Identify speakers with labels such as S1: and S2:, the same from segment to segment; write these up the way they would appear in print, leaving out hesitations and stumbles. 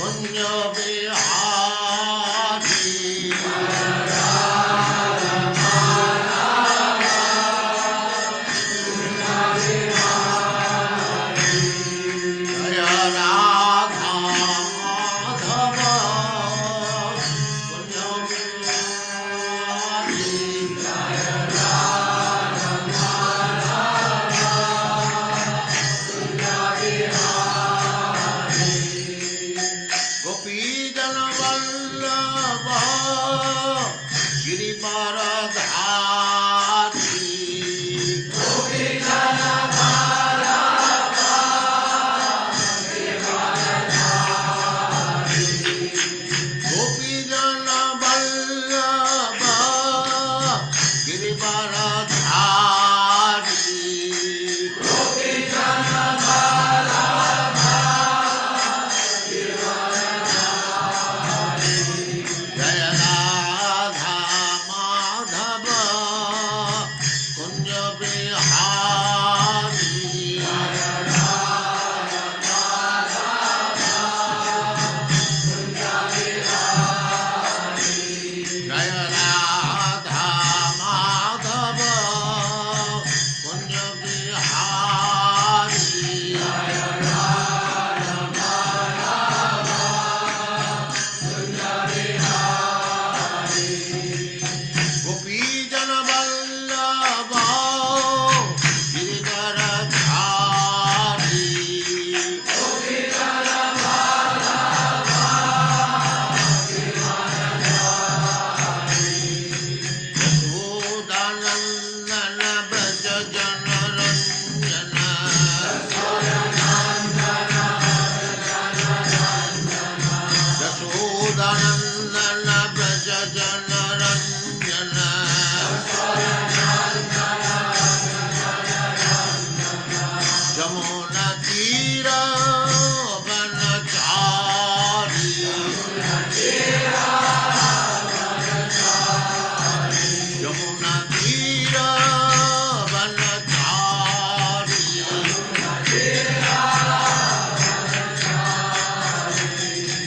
S1: कुंज बिहारी जय राधा माधव कुंज बिहारी गोपीजन वल्लभ गिरिवरधारी गोपीजन वल्लभ गिरिवरधारी जय राधा माधव कुंज बिहारी जय राधा माधव कुंज बिहारी गोपीजन वल्लभ गिरिवरधारी यशोदानंदन व्रज जनरंजन यशोदानंदन व्रज जनरंजन जमुना तीर वनचारी यमुना तीर वनचारी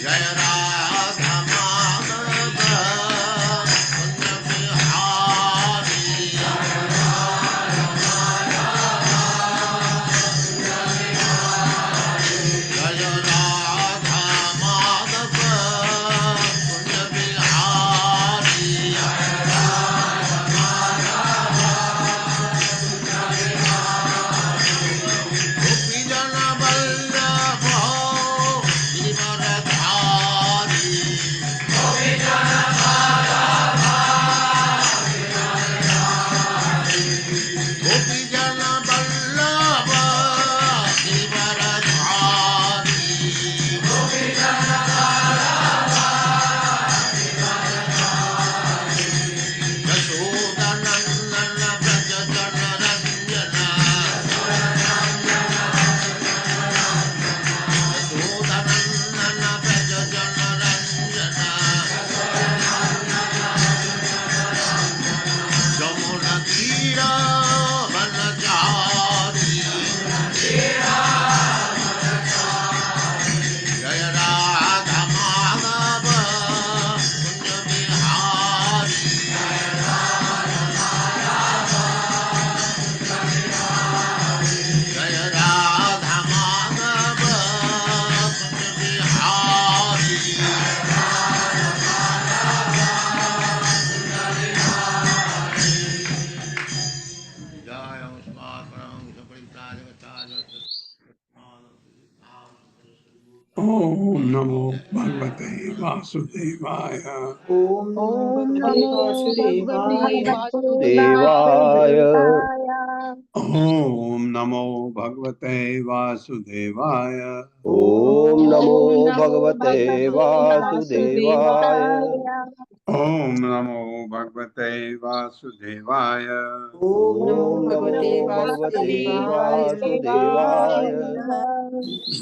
S1: जय राधा माधव कुंज बिहारी जय राधा माधव कुंज बिहारी गोपीजन वल्लभ गिरिवरधारी गोपीजन वल्लभ गिरिवरधारी यशोदानंदन व्रज जनरंजन यशोदानंदन व्रज जनरंजन जमुना तीर वनचारी जय राधा माधव कुंज बिहारी जय राधा माधव कुंज बिहारी जय उस्माकरं
S2: ओम नमो भगवते वासुदेवाय।
S3: ओम नमो
S4: ओम
S3: भगवते
S4: नमो
S3: वासुदेवाय।
S4: भगवते
S5: देवाय
S4: वासुदेवाय।
S2: ओम नमो भगवते वासुदेवाय।
S5: ओम नमो
S4: ओम नमो
S5: भगवते
S4: भगवते
S5: वासुदेवाय
S4: वासुदेवाय।
S2: ओम नमो भगवते वासुदेवाय।
S3: ओम नमो
S4: ओम
S3: भगवते
S4: नमो भगवते
S3: वासुदेवाय।
S4: वासुदेवाय।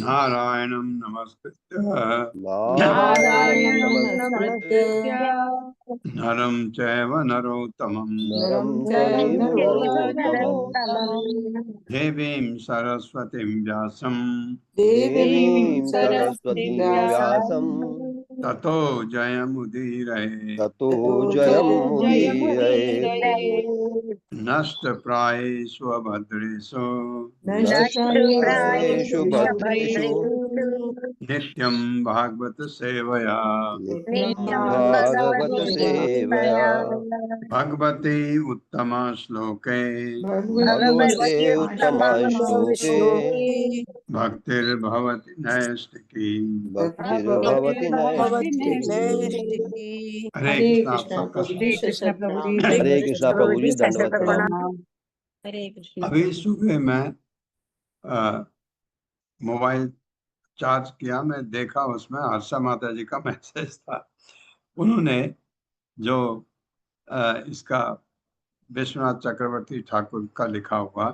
S2: नारायणं नमस्कृत्य
S3: नारायणं
S4: नारायणं
S3: नमस्कृत्य
S4: नमस्कृत्य
S2: नरं चैव नरोत्तमं
S3: नरं
S4: नरं
S3: चैव
S4: चैव
S3: नरोत्तमम्
S4: नरोत्तमम्
S2: देवीं सरस्वतीं व्यासं
S3: देवीं
S4: देवीं
S3: सरस्वतीं
S4: सरस्वतीं
S3: व्यासं
S4: व्यासं
S2: ततो जयमुदीरये।
S5: ततो
S3: ततो
S5: जयमुदीरये।
S4: जयमुदीरये।
S2: नष्टप्रायेषु अभद्रेषु
S5: नष्टप्रायेषु
S3: नष्टप्रायेषु
S5: भद्रेषु
S3: भद्रेषु
S2: नित्यं भागवत सेवया
S5: नित्यं
S4: नित्यं
S5: भागवत
S4: भगवते
S5: सेवया।
S4: सेवया।
S2: भगवते उत्तम श्लोके
S3: भगवती
S5: भगवते
S4: भगवति
S5: उत्तमश्लोके
S4: श्लोके
S2: भक्तिर्भवति नैष्टिकी।
S5: भक्तिर्भवति
S3: भगवती
S5: नैष्ठिकी।
S3: नैष्ठिकी।
S2: हरे
S3: हरे
S2: कृष्ण, आप
S3: कृष्णा
S2: सबका
S3: प्रभु जी
S4: हरे
S2: स्वागत।
S4: कृष्ण
S3: शत
S4: प्रभु जी,
S3: नाम।
S4: हरे
S5: हरे
S4: कृष्ण
S5: कृष्णा
S4: प्रभु
S5: प्रभु
S4: जी,
S5: जी,
S4: शत
S5: दंडवत प्रणाम।
S4: प्रणाम। हरे कृष्ण।
S2: अभी सुबह मैं मोबाइल चार्ज किया, मैं देखा उसमें हर्षा माता जी का मैसेज था। उन्होंने जो इसका विश्वनाथ चक्रवर्ती ठाकुर का लिखा हुआ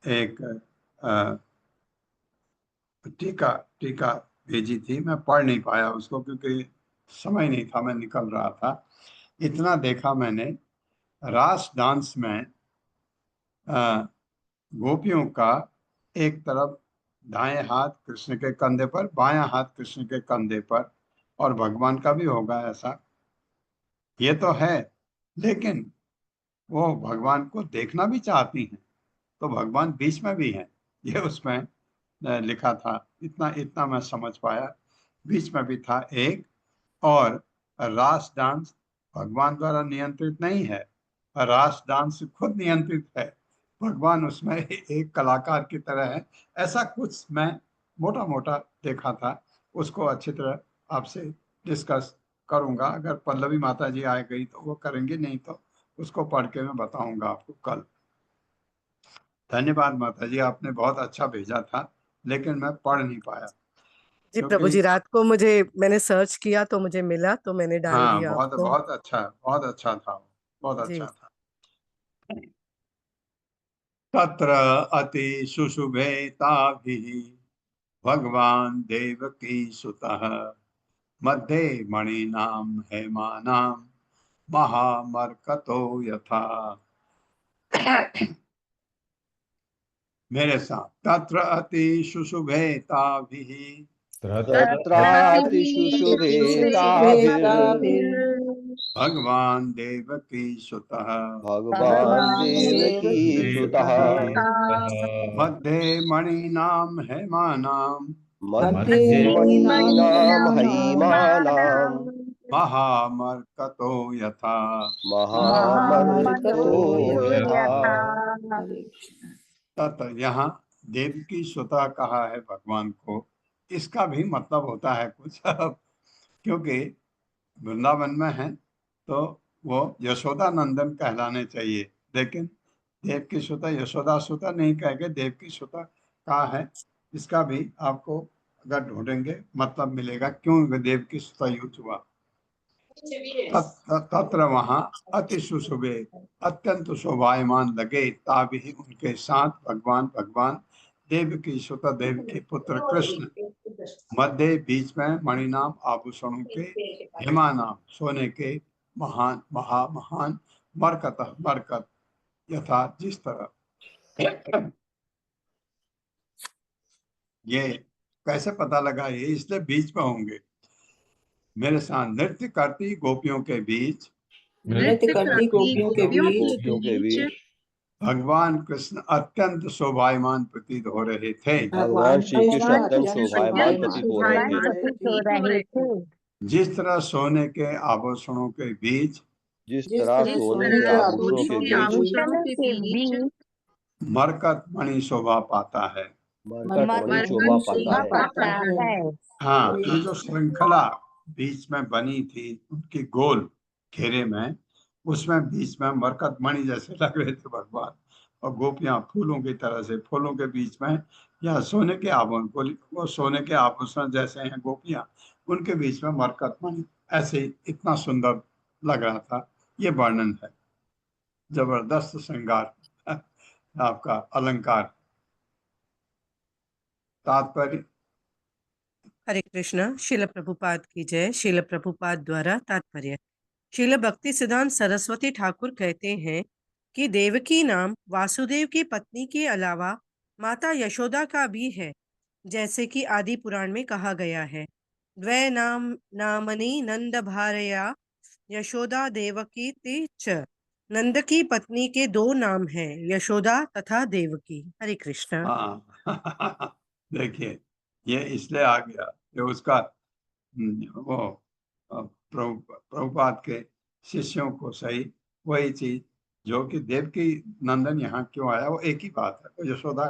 S2: एक अ, टीका टीका भेजी थी। मैं पढ़ नहीं पाया उसको क्योंकि समय नहीं था, मैं निकल रहा था। इतना देखा मैंने, रास डांस में अ, गोपियों का एक तरफ दाएं हाथ कृष्ण के कंधे पर, बायां हाथ कृष्ण के कंधे पर, और भगवान का भी होगा ऐसा, ये तो है। लेकिन वो भगवान को देखना भी चाहती हैं, तो भगवान बीच में भी हैं, ये उसमें लिखा था। इतना इतना मैं समझ पाया। बीच में भी था एक। और रास डांस भगवान द्वारा नियंत्रित नहीं है, रास डांस खुद नियंत्रित है। भगवान उसमें एक कलाकार की तरह है। ऐसा कुछ मैं मोटा मोटा देखा था। उसको अच्छी तरह आपसे डिस्कस करूंगा। अगर पल्लवी माता जी आ गई तो वो करेंगे, नहीं तो उसको पढ़ के मैं बताऊंगा आपको कल। धन्यवाद माता जी, आपने बहुत अच्छा भेजा था, लेकिन मैं पढ़ नहीं पाया
S6: जी प्रभु
S2: क्योंकि
S6: जी, रात को मैंने सर्च किया तो मुझे मिला, तो मैंने डाल
S2: हाँ,
S6: दिया
S2: बहुत
S6: आपको।
S2: बहुत अच्छा, बहुत अच्छा था, बहुत
S6: जी।
S2: अच्छा था। तत्र अति सुशुभे ताभिः भगवान देवकी सुतः मध्ये मणिनां हेमानां महामर्कतो यथा। मेरे साथ, तत्र अति सुशुभे ताभिः
S5: तत्रातिषु शुभेताभिर्
S2: भगवान देवकी सुतः
S5: भगवान्
S4: भगवान्
S5: देवकी सुतः
S2: देवकी मध्ये मणिनां हेमानां
S5: मध्ये मणीनां हैमानां
S2: महामर्कतो यथा।
S5: महामरुतो
S4: महामर्कटो
S5: यथा।
S4: यथा।
S3: हरे कृष्णा।
S2: तत् यहाँ देवकी सुता कहा है भगवान को, इसका भी मतलब होता है कुछ क्योंकि वृंदावन में है तो वो यशोदा नंदन कहलाने चाहिए, लेकिन देवकी सुता यशोदा सुता नहीं कह के देवकी सुता कहा है। इसका भी आपको अगर ढूंढेंगे मतलब मिलेगा क्यों देवकी सुता यूज हुआ। तत्र वहाँ अति सुशुभे, अत्यंत शोभायमान लगे, ताभी उनके साथ भगवान भगवान देवकी सुत देव के पुत्र कृष्ण, मध्य बीच में मणिनाम आभूषणों के, हेमा नाम सोने के, महान महा महान, मरकत मरकत यथा जिस तरह। ये कैसे पता लगा? ये इसलिए बीच में होंगे। मेरे साथ नृत्य करती गोपियों के बीच
S3: नृत्य करती गोपियों के बीच
S5: गोपियों के बीच
S2: भगवान कृष्ण अत्यंत शोभायमान प्रतीत हो रहे थे।
S5: भगवान श्री कृष्ण
S4: भगवान
S5: अत्यंत
S4: कृष्ण
S5: शोभायमान
S4: अत्यंत
S5: प्रतीत हो रहे थे।
S4: प्रतीत हो रहे थे।
S2: जिस तरह सोने के आभूषणों के बीच
S5: जिस
S3: जिस
S5: तरह
S3: तरह
S5: सोने
S3: सोने
S5: के
S3: के
S5: आभूषणों के
S3: आभूषणों के
S5: बीच
S3: बीच
S4: आभूषणों के बीच
S2: मरकत मणि शोभा पाता है।
S5: मरकत मणि
S3: मरकत
S5: शोभा
S3: मणि
S5: पाता
S3: शोभा
S4: मरकत
S5: है।
S3: पाता
S4: पाता
S3: है।
S4: है।
S2: हाँ,
S3: हरे
S2: ये जो
S3: कृष्ण।
S2: श्रृंखला बीच में बनी थी उनकी गोल घेरे में, उसमें बीच में मरकत मणि जैसे लग रहे थे भगवान, और गोपियां फूलों की तरह से, फूलों के बीच में या सोने के आभूषण, वो सोने के आभूषण जैसे हैं गोपियां, उनके बीच में मरकत मणि, ऐसे इतना सुंदर लग रहा था। ये वर्णन है, जबरदस्त श्रृंगार आपका अलंकार। तात्पर्य।
S6: हरे कृष्णा। शिल प्रभुपाद की जय। शिल प्रभुपाद द्वारा तात्पर्य। शिल भक्ति सिद्धांत सरस्वती ठाकुर कहते हैं कि देवकी नाम वासुदेव की पत्नी के अलावा माता यशोदा का भी है, जैसे कि आदि पुराण में कहा गया है। द्वै नामनि नंद भार्या यशोदा देवकी ति च। नंद की पत्नी के दो नाम हैं, यशोदा तथा देवकी। हरे कृष्णा।
S2: हाँ देखिए, ये इसलिए आ गया कि उसका वो प्रभुपाद के शिष्यों को सही वही चीज जो कि देवकी नंदन यहाँ क्यों आया, वो एक ही बात है। तो यशोदा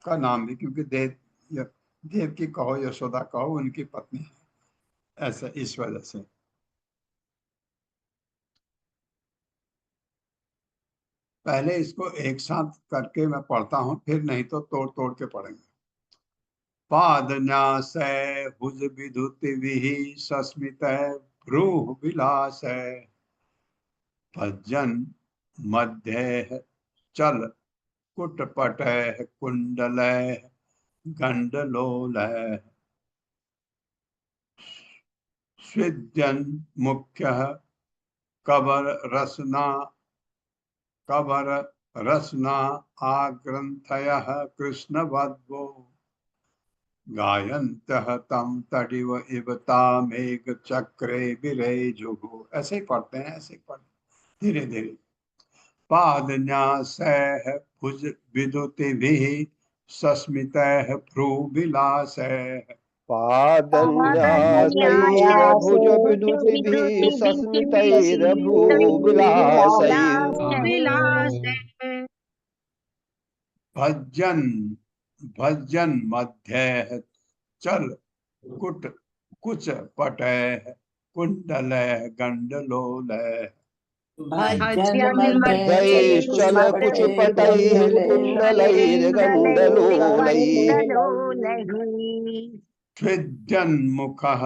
S2: का नाम भी, क्योंकि देवकी कहो यशोदा कहो उनकी पत्नी है, ऐसा इस वजह से। पहले इसको एक साथ करके मैं पढ़ता हूँ, फिर नहीं तो तोड़ तोड़ के पढ़ेंगे। पाद न्यास भुज विधुति विहि सस्मित भ्रूः विलास भज्जन मध्य चल कुटपट कुंडल गंडलोल स्विद्यन मुख्य कबर रसना आग्रंथयः कृष्णवद्वो गायन्तः तं तडिव इव तामेघ चक्रे विरेजुः। ऐसे ही पढ़ते हैं, ऐसे ही पढ़ते धीरे धीरे। पादन्यासैः भुज विदुतिभिः सस्मितैः भ्रूविलासैः
S5: पादन्यासैर्भुजविदुतिभिः सस्मितैर्भ्रूविलासैः
S2: भज्जन मध्यैः चल कुच पटैः कुंडलैः गंडलोलैः
S5: मध्यैश्चल कुचपटैः कुण्डलैर्गण्डलोलैः
S2: स्विद्यन्मुखः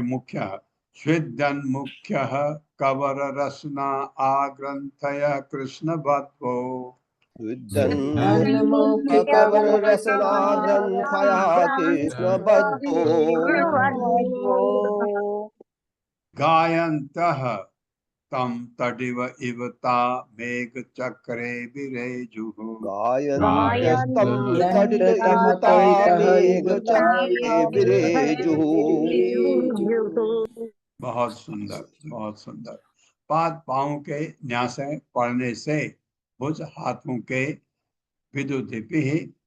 S2: मुख्यः स्विद्यन्मुख्यः कवररसना आग्रन्थयः कृष्णवद्वो
S5: विद्यन्मुखकवररसनाग्रन्थयः कृष्णवद्वो
S2: गायन्तः तं तडिव इव तामेघचक्रे विरेजुः
S5: गायन्तस्तं तडित इव तामेघचक्रे विरेजुः।
S2: बहुत सुंदर, बहुत सुंदर। पाद पाँव के न्यासे पढ़ने से, भुज हाथों के विदुदिपि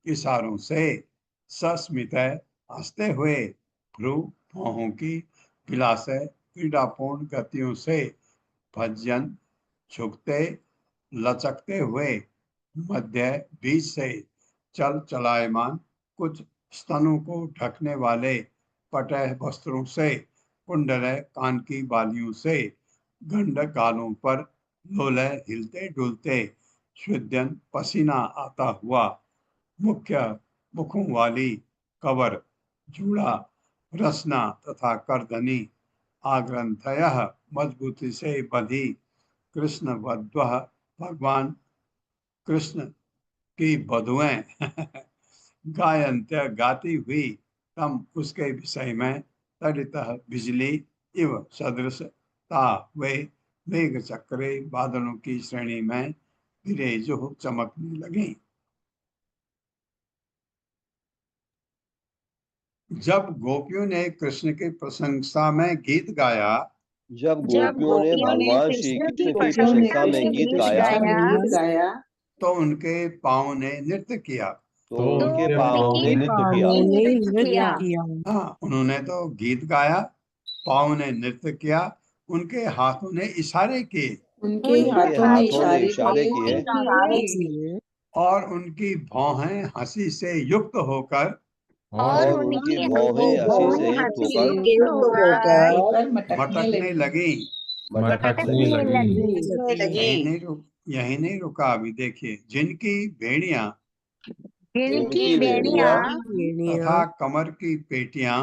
S2: इशारों से, सस्मित हंसते हुए, भ्रू भौहों की विलास क्रीडापूर्ण गतियों से, भजन झुकते लचकते हुए, मध्य बीच से, चल चलायमान कुछ स्तनों को ढकने वाले पटह वस्त्रों से, कुंडल कान की बालियों से, गंड गालों पर लोलय हिलते डुलते, शुद्धन पसीना आता हुआ, मुख्य मुखों वाली कवर जूड़ा रसना तथा करधनी आग्रंथयः मजबूती से बंधी कृष्ण वध्वः भगवान कृष्ण की बधुएं गायन्त्य गाती हुई तम उसके विषय में तडितः बिजली इव सदृश ता वे मेघ चक्रे बादलों की श्रेणी में विरेजुः चमकने लगी। जब गोपियों ने कृष्ण की प्रशंसा में गीत गाया,
S5: जब गोपियों ने भगवान श्री कृष्ण की प्रशंसा में गीत गाया
S2: तो उनके पाँव ने नृत्य किया। हाँ, उन्होंने तो गीत गाया, पाँव ने नृत्य किया, उनके हाथों ने इशारे किए, और उनकी भौहें हंसी से युक्त होकर मटकने लगी। यही नहीं रुका, अभी देखिए। जिनकी बेड़ियां तथा कमर की पेटियां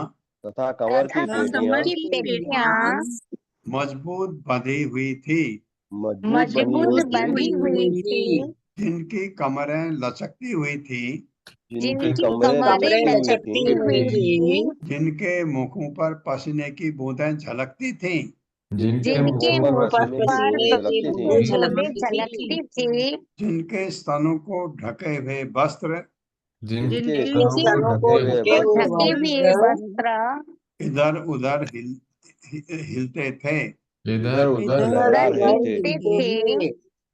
S2: मजबूत बंधी हुई थी,
S5: मजबूत बनी हुई थी,
S4: थी,
S2: जिनकी कमरें लचकती हुई थी,
S5: जिनकी
S4: जिनकी
S5: कमरें
S4: कमरें
S5: लचकती हुई
S4: लचकती
S5: थी,
S4: हुई थी,
S2: जिनके मुखों पर पसीने की बूंदें झलकती थीं,
S5: जिनके
S4: जिनके
S5: मुंह पर
S4: मुंह पर
S5: पसीने की बूंदें झलकती थी,
S4: बूंदें झलकती थी,
S2: जिनके स्तनों को ढके हुए वस्त्र
S5: जिनके
S3: जिनके
S5: स्तनों को ढके हुए
S3: ढके हुए
S5: वस्त्र
S4: ढके हुए वस्त्र
S2: इधर उधर हिलते थे,
S5: इधर उधर
S6: इधर
S5: लहरा
S4: उधर
S5: रहे थे,
S4: हिलते थे,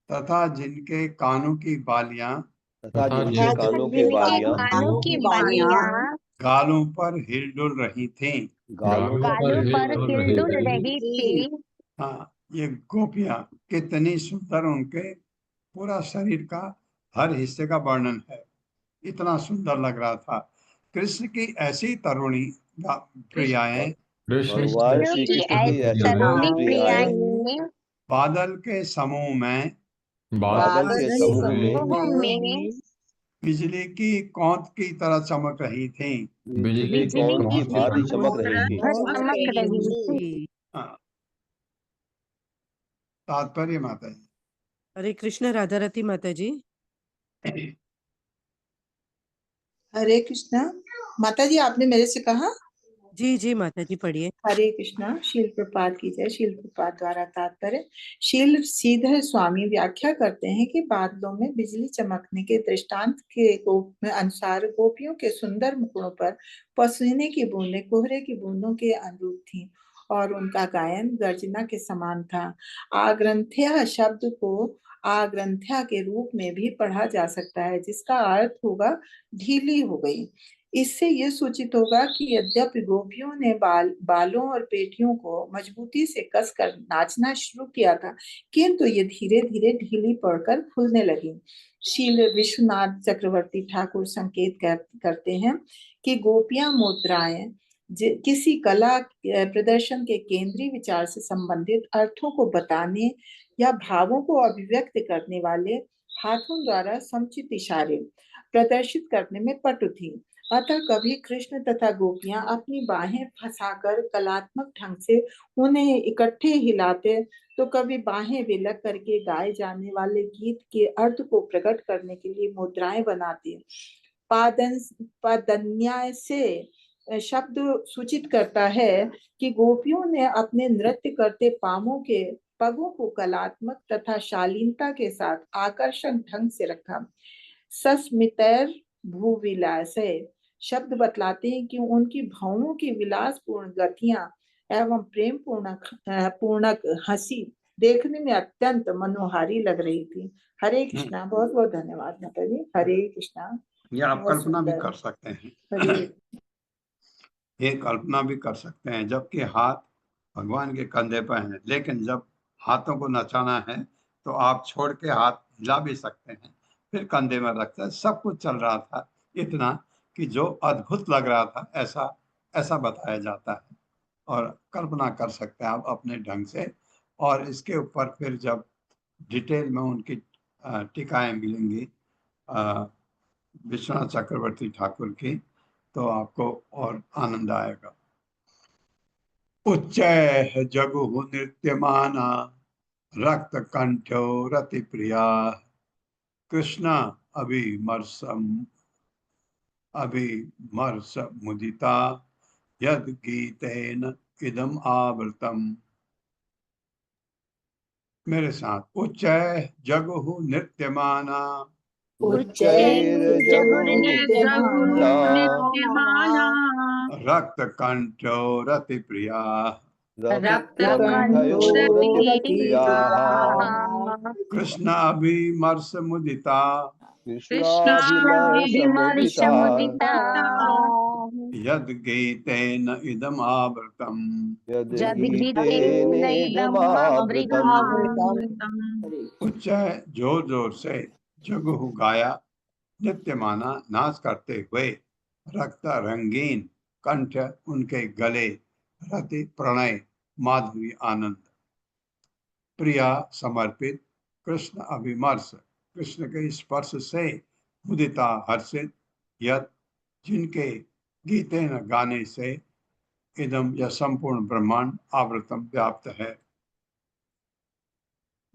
S2: तथा जिनके कानों की बालियां
S5: तथा जिनके कानों की
S4: जिनके
S5: बालियां
S4: कानों की बालियां
S2: गालों पर हिलडुल रही थीं।
S5: गालों
S4: गालों पर
S5: पर
S4: हिलडुल
S5: हिल
S4: रही थी।
S2: हाँ, ये गोपियां कितनी सुंदर, उनके पूरा शरीर का हर हिस्से का वर्णन है, इतना सुंदर लग रहा था। कृष्ण की ऐसी तरुणी प्रियाएं
S5: भगवान श्री
S4: क्योंकि
S5: कृष्ण की
S4: ऐसी
S5: ऐसी
S4: तरुणी
S5: तरुणी प्रियाएं
S4: प्रियाएं
S2: बादल के समूह में
S5: बादल के समूह में
S4: में
S2: बिजली की कौंध की तरह चमक रही थी।
S5: बिजली
S4: बिजली
S5: कौन की
S4: की
S5: भांति चमक रही थी।
S4: चमक रही थी।
S2: हाँ, तात्पर्य माता जी।
S6: हरे कृष्ण। राधा रती माता जी।
S3: हरे कृष्णा। माता जी आपने मेरे से कहा।
S6: जी जी माता जी पढ़िए।
S3: हरे कृष्णा। शील प्रपात की जय। शील प्रपात द्वारा तात्पर्य। शील श्रीधर स्वामी व्याख्या करते हैं कि बादलों में बिजली चमकने के दृष्टांत के अनुसार गोपियों के सुंदर मुखों पर पसीने की बूंदें कोहरे की बूंदों के अनुरूप थीं और उनका गायन गर्जना के समान था। आग्रंथ्या शब्द को आग्रंथ्या के रूप में भी पढ़ा जा सकता है, जिसका अर्थ होगा ढीली हो गई। इससे यह सूचित होगा कि यद्यपि गोपियों ने बालों और पेटियों को मजबूती से कसकर नाचना शुरू किया था, किंतु ये धीरे धीरे ढीली पड़कर खुलने लगी। शील विश्वनाथ चक्रवर्ती ठाकुर संकेत करते हैं कि गोपियां मुद्राएं किसी कला प्रदर्शन के केंद्रीय विचार से संबंधित अर्थों को बताने या भावों को अभिव्यक्त करने वाले हाथों द्वारा समुचित इशारे प्रदर्शित करने में पटु थी। अतः कभी कृष्ण तथा गोपियां अपनी बाहें फंसाकर कलात्मक ढंग से उन्हें इकट्ठे हिलाते, तो कभी बाहें विलग करके गाए जाने वाले गीत के अर्थ को प्रकट करने के लिए मुद्राएं बनाते। पादन्याय से शब्द सूचित करता है कि गोपियों ने अपने नृत्य करते पगों को कलात्मक तथा शालीनता के साथ आकर्षक ढंग से रखा। सस्मितर भूविलास शब्द बतलाते हैं कि उनकी भावों की विलासपूर्ण गतियां एवं प्रेम पूर्णक हंसी देखने में अत्यंत मनोहारी लग रही थी। हरे कृष्णा। बहुत बहुत धन्यवाद माता जी। हरे कृष्णा।
S2: ये आप
S3: बहुत
S2: कल्पना भी
S3: सुंदर।
S2: कर सकते हैं,
S3: हरे
S2: ये कल्पना भी कर सकते हैं, जबकि हाथ भगवान के कंधे पर हैं, लेकिन जब हाथों को नचाना है तो आप छोड़ के हाथ हिला भी सकते हैं, फिर कंधे में रखते हैं। सब कुछ चल रहा था, इतना कि जो अद्भुत लग रहा था, ऐसा ऐसा बताया जाता है और कल्पना कर सकते हैं आप अपने ढंग से। और इसके ऊपर फिर जब डिटेल में उनकी टीकाएं मिलेंगी विश्वनाथ चक्रवर्ती ठाकुर की, तो आपको और आनंद आएगा। उच्चैः जगुः नृत्यमाना रक्त कंठो रति प्रिया कृष्ण अभिमर्श मुदिता यद गीतेन इदम आवृतम। मेरे साथ। उच्चैः जगुः नृत्यमाना
S5: उच्चैर्जगुर्नित्यमाना
S2: रक्त कंठो रति प्रिया
S5: रक्तकण्ठयोरतिप्रियाः
S2: कृष्ण अभिमर्श मुदिता
S5: कृष्णाभिमर्शमुदिता
S2: यद गीतेन इदम आवृतम।
S5: यद्गीतेनेदमावृतम्।
S2: उच्च जोर जोर से जगुहु गाया, नित्य माना नाच करते हुए, रक्त रंगीन कंठ उनके गले, रति प्रणय माधुरी आनंद, प्रिया समर्पित, कृष्ण अभिमर्श कृष्ण के स्पर्श से, मुदिता हर्षित, यत जिनके गीते न गाने से, इदम यह संपूर्ण ब्रह्मांड आवृतम व्याप्त है।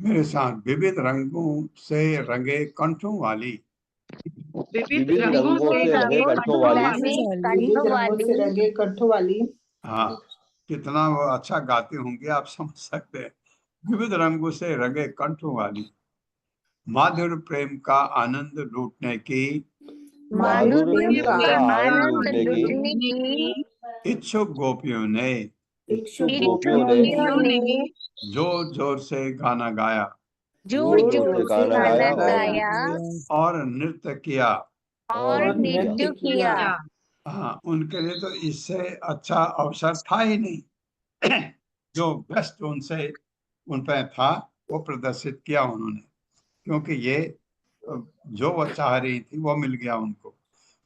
S2: मेरे साथ विविध रंगों से रंगे कंठों वाली,
S5: विविध रंगों से रंगे कंठों वाली,
S3: विविध रंगों से रंगे कंठों वाली।
S2: हाँ, कितना वो अच्छा गाते होंगे आप समझ सकते हैं। विविध रंगों से रंगे कंठों वाली, माधुर प्रेम का आनंद लूटने की,
S5: माधुर
S3: प्रेम
S5: प्रेम का आनंद लूटने की
S4: की
S2: इच्छुक गोपियों ने
S3: इच्छुक
S5: गोपियों ने
S2: जोर जोर से गाना गाया
S4: जोर
S5: जोर
S4: जोर
S5: से
S4: से
S5: गाना
S4: गाना
S5: गाया
S4: गाया
S2: और नृत्य किया।
S4: और
S3: और
S4: नृत्य
S3: नृत्य
S4: किया।
S2: हाँ, उनके लिए तो इससे अच्छा अवसर था ही नहीं। जो बेस्ट उनसे उन पर था वो प्रदर्शित किया उन्होंने, क्योंकि ये जो वो चाह रही थी वो मिल गया उनको।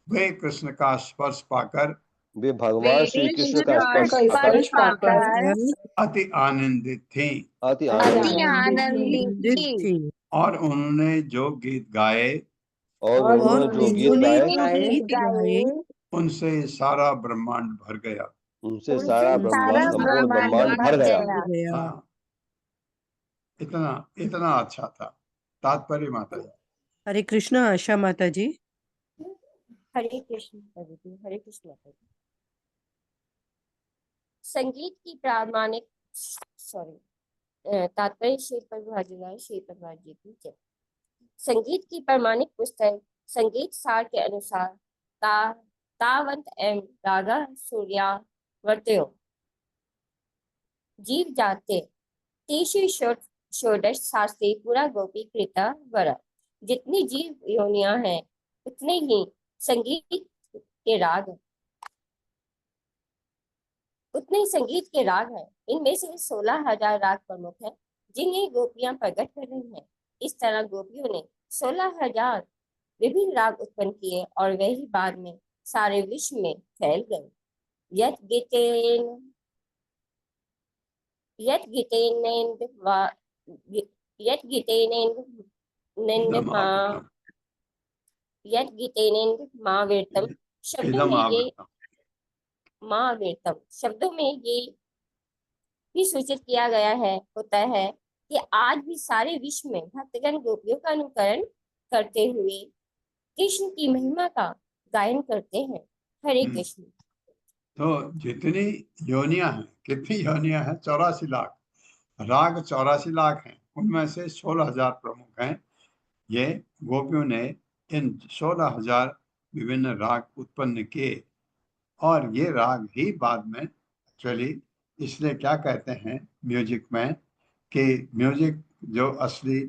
S2: वे कृष्ण का स्पर्श पाकर
S5: वे भगवान श्री कृष्ण का स्पर्श
S3: का
S5: पाकर
S3: स्पर्श पाकर
S2: अति आनंदित थी,
S5: अति
S4: अति
S5: आनंदित,
S4: आनंदित थी।
S2: और उन्होंने जो गीत गाए
S5: और उन्होंने जो गीत गाए
S4: गीत गाए
S2: उनसे सारा ब्रह्मांड भर गया।
S5: उनसे सारा
S4: सारा
S5: संपूर्ण ब्रह्मांड भर गया।
S2: हाँ, इतना इतना अच्छा था। तात्पर्य माता जी।
S6: हरे कृष्णा आशा माता जी।
S7: हरे कृष्ण प्रभु, हरे कृष्ण प्रभु। संगीत की प्रामाणिक तात्पर्य श्री प्रभुपाद जी की जय। संगीत की प्रामाणिक पुस्तक संगीत सार के अनुसार तावंत एवं रागा सूर्यावर्त्यो जीव जाते तीसरी षोडश शास्त्री पूरा गोपी कृता वर। जितनी जीव योनियां हैं उतने ही संगीत के राग हैं। इनमें से 16,000 राग प्रमुख हैं जिन्हें गोपियां प्रकट कर रही हैं। इस तरह गोपियों ने 16,000 विभिन्न राग उत्पन्न किए और वही बाद में सारे विश्व में फैल गए। यत गीतेनेन्द्र महावीरतम शब्दों में ये भी सूचित किया गया होता है कि आज भी सारे विश्व में भक्तगण गोपियों का अनुकरण करते हुए कृष्ण की महिमा का गायन करते हैं। हरे कृष्ण।
S2: तो जितनी योनियां हैं, कितनी योनियां हैं? 84 लाख राग, 84 लाख हैं। उनमें से 16,000 प्रमुख हैं। ये गोपियों ने इन 16,000 विभिन्न राग उत्पन्न किए, और ये राग ही बाद में एक्चुअली, इसलिए क्या कहते हैं म्यूजिक में कि म्यूजिक जो असली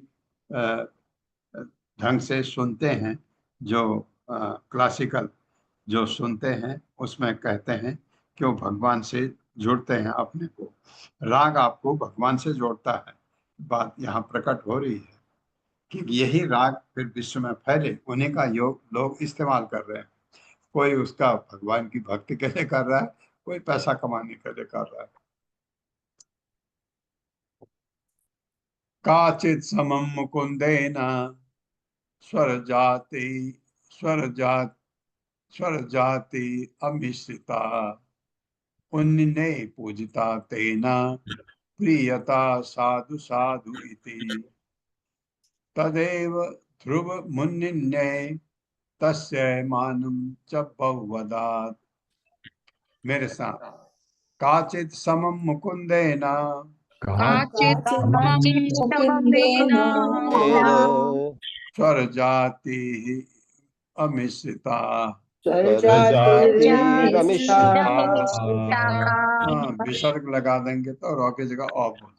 S2: ढंग से सुनते हैं, जो क्लासिकल जो सुनते हैं, उसमें कहते हैं कि वो भगवान से जुड़ते हैं अपने को। राग आपको भगवान से जोड़ता है। बात यहाँ प्रकट हो रही है कि यही राग फिर विश्व में फैले, उन्हीं का योग लोग इस्तेमाल कर रहे हैं। कोई उसका भगवान की भक्ति के लिए कर रहा है, कोई पैसा कमाने के लिए कर रहा है। काचित समम मुकुंदेन स्वर जाति अमिश्रिता उन्ने पूजिता तेना प्रियता साधु साधु इति तदेव ध्रुव मुन्निन्ये तस्य मानं च बहुवदात्। मेरे साथ काचित समम मुकुंदेन स्वर जाति अमिश्रिता विसर्ग लगा देंगे तो रॉ की जगह ऑफ हो।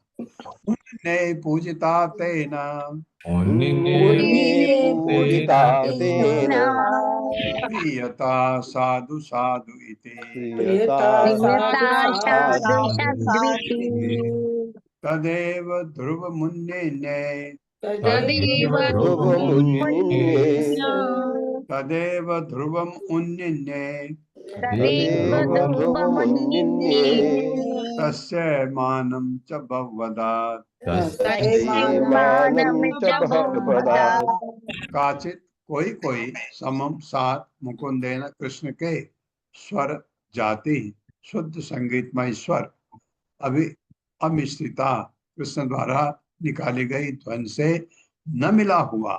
S2: उन्ने पूजिता तेना प्रियता साधु साधु इति तदेव ध्रुव मुन्निन्ये तदेव ध्रुवम उन्निन्ये तस्य मानं च बहुवदात्। काचित कोई कोई समम साथ मुकुंदेन कृष्ण के स्वर जाति शुद्ध संगीतमय स्वर अभी अमिश्रिता कृष्ण द्वारा निकाली गई ध्वन से न मिला हुआ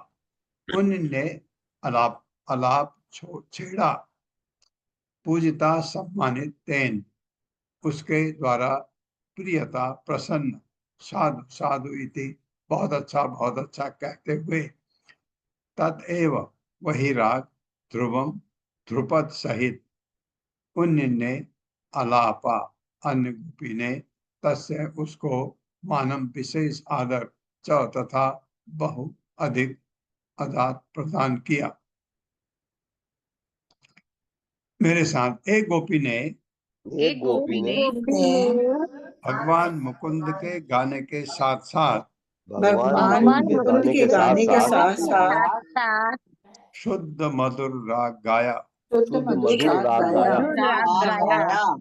S2: उनने अलाप अलाप छेड़ा, पूजिता सम्मानित तेन, उसके द्वारा प्रियता प्रसन्न, साधु साधु इति, बहुत अच्छा कहते हुए, तदेव वही राग ध्रुवम ध्रुपद सहित उनने अलापा, अन्य गोपी ने तस्य उसको मानम विशेष आदर च तथा बहु अधिक अदात प्रदान किया। मेरे साथ एक गोपी ने भगवान मुकुंद के गाने के साथ साथ
S3: भगवान मुकुंद के गाने के साथ साथ
S2: शुद्ध मधुर राग गाया,
S3: शुद्ध मधुर राग गाया,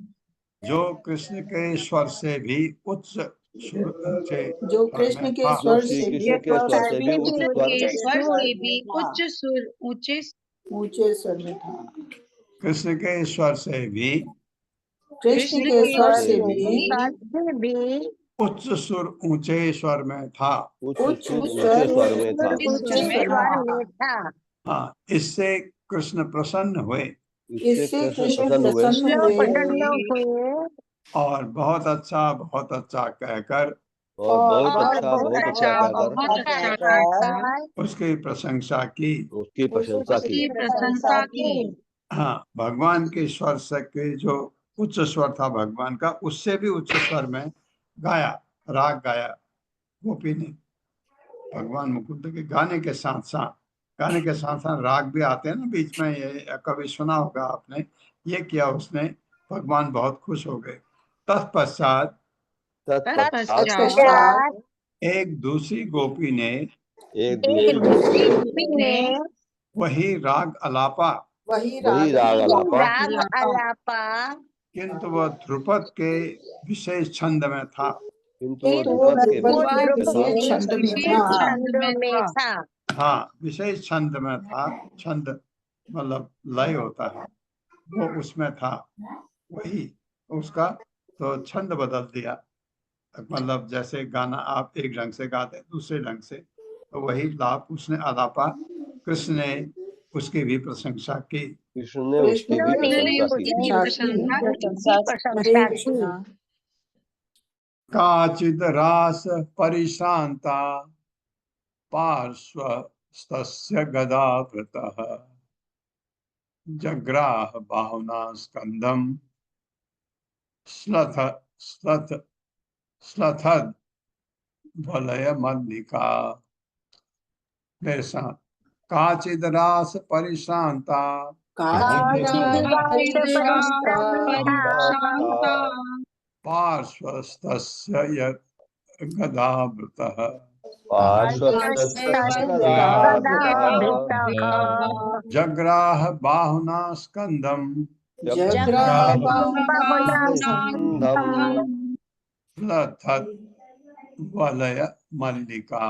S2: जो कृष्ण के स्वर से भी उच्च सुर ऊंचे
S3: जो
S2: स्वर
S3: कृष्ण
S2: में
S3: के
S2: था।
S3: स्वर
S5: श्री
S3: से
S5: कृष्ण के स्वर से भी उच्च स्वर
S3: ऊंचे स्वर में था।
S2: कृष्ण के स्वर से भी
S3: कृष्ण के स्वर से भी
S2: उच्च सुर ऊंचे स्वर में था।
S3: उच्च
S5: ऊंचे स्वर में था।
S3: ऊंचे स्वर में था।
S2: हाँ, इससे कृष्ण प्रसन्न हुए
S5: इससे कृष्ण प्रसन्न हुए
S2: और बहुत अच्छा कहकर
S5: और बहुत अच्छा कहकर
S2: उसकी प्रशंसा की।
S5: उसकी प्रशंसा की।
S2: हाँ, भगवान के स्वर से के जो उच्च स्वर था भगवान का, उससे भी उच्च स्वर में गाया, राग गाया गोपी ने। भगवान मुकुंद के गाने के साथ साथ राग भी आते हैं ना बीच में, ये कभी सुना होगा आपने। ये किया उसने, भगवान बहुत खुश हो गए। तत्पश्चात एक दूसरी गोपी ने वही राग अलापा, किंतु वह ध्रुपद के विशेष छंद में था।
S5: किंतु वो ध्रुपद के
S3: विशेष छंद में था।
S2: हाँ, विशेष छंद में था। छंद मतलब लय होता है, वो उसमें था वही उसका, तो छंद बदल दिया। मतलब जैसे गाना आप एक ढंग से गाते हैं दूसरे ढंग से, तो वही लाभ उसने अलापा, कृष्ण ने उसकी भी प्रशंसा की।
S5: कृष्ण ने उसकी भी
S3: प्रशंसा की।
S2: काचिद रास परिश्रांता पार्श्वस्तस्य गदावृतः जग्राह बाहुना स्कंदम श्लथद वलय मल्लिका। मेरे साथ, काचिद रास परिश्रांता, पार्श्वस्तस्य गदावृतः जग्राह बाहुना स्कंदम श्लथद वलय मल्लिका।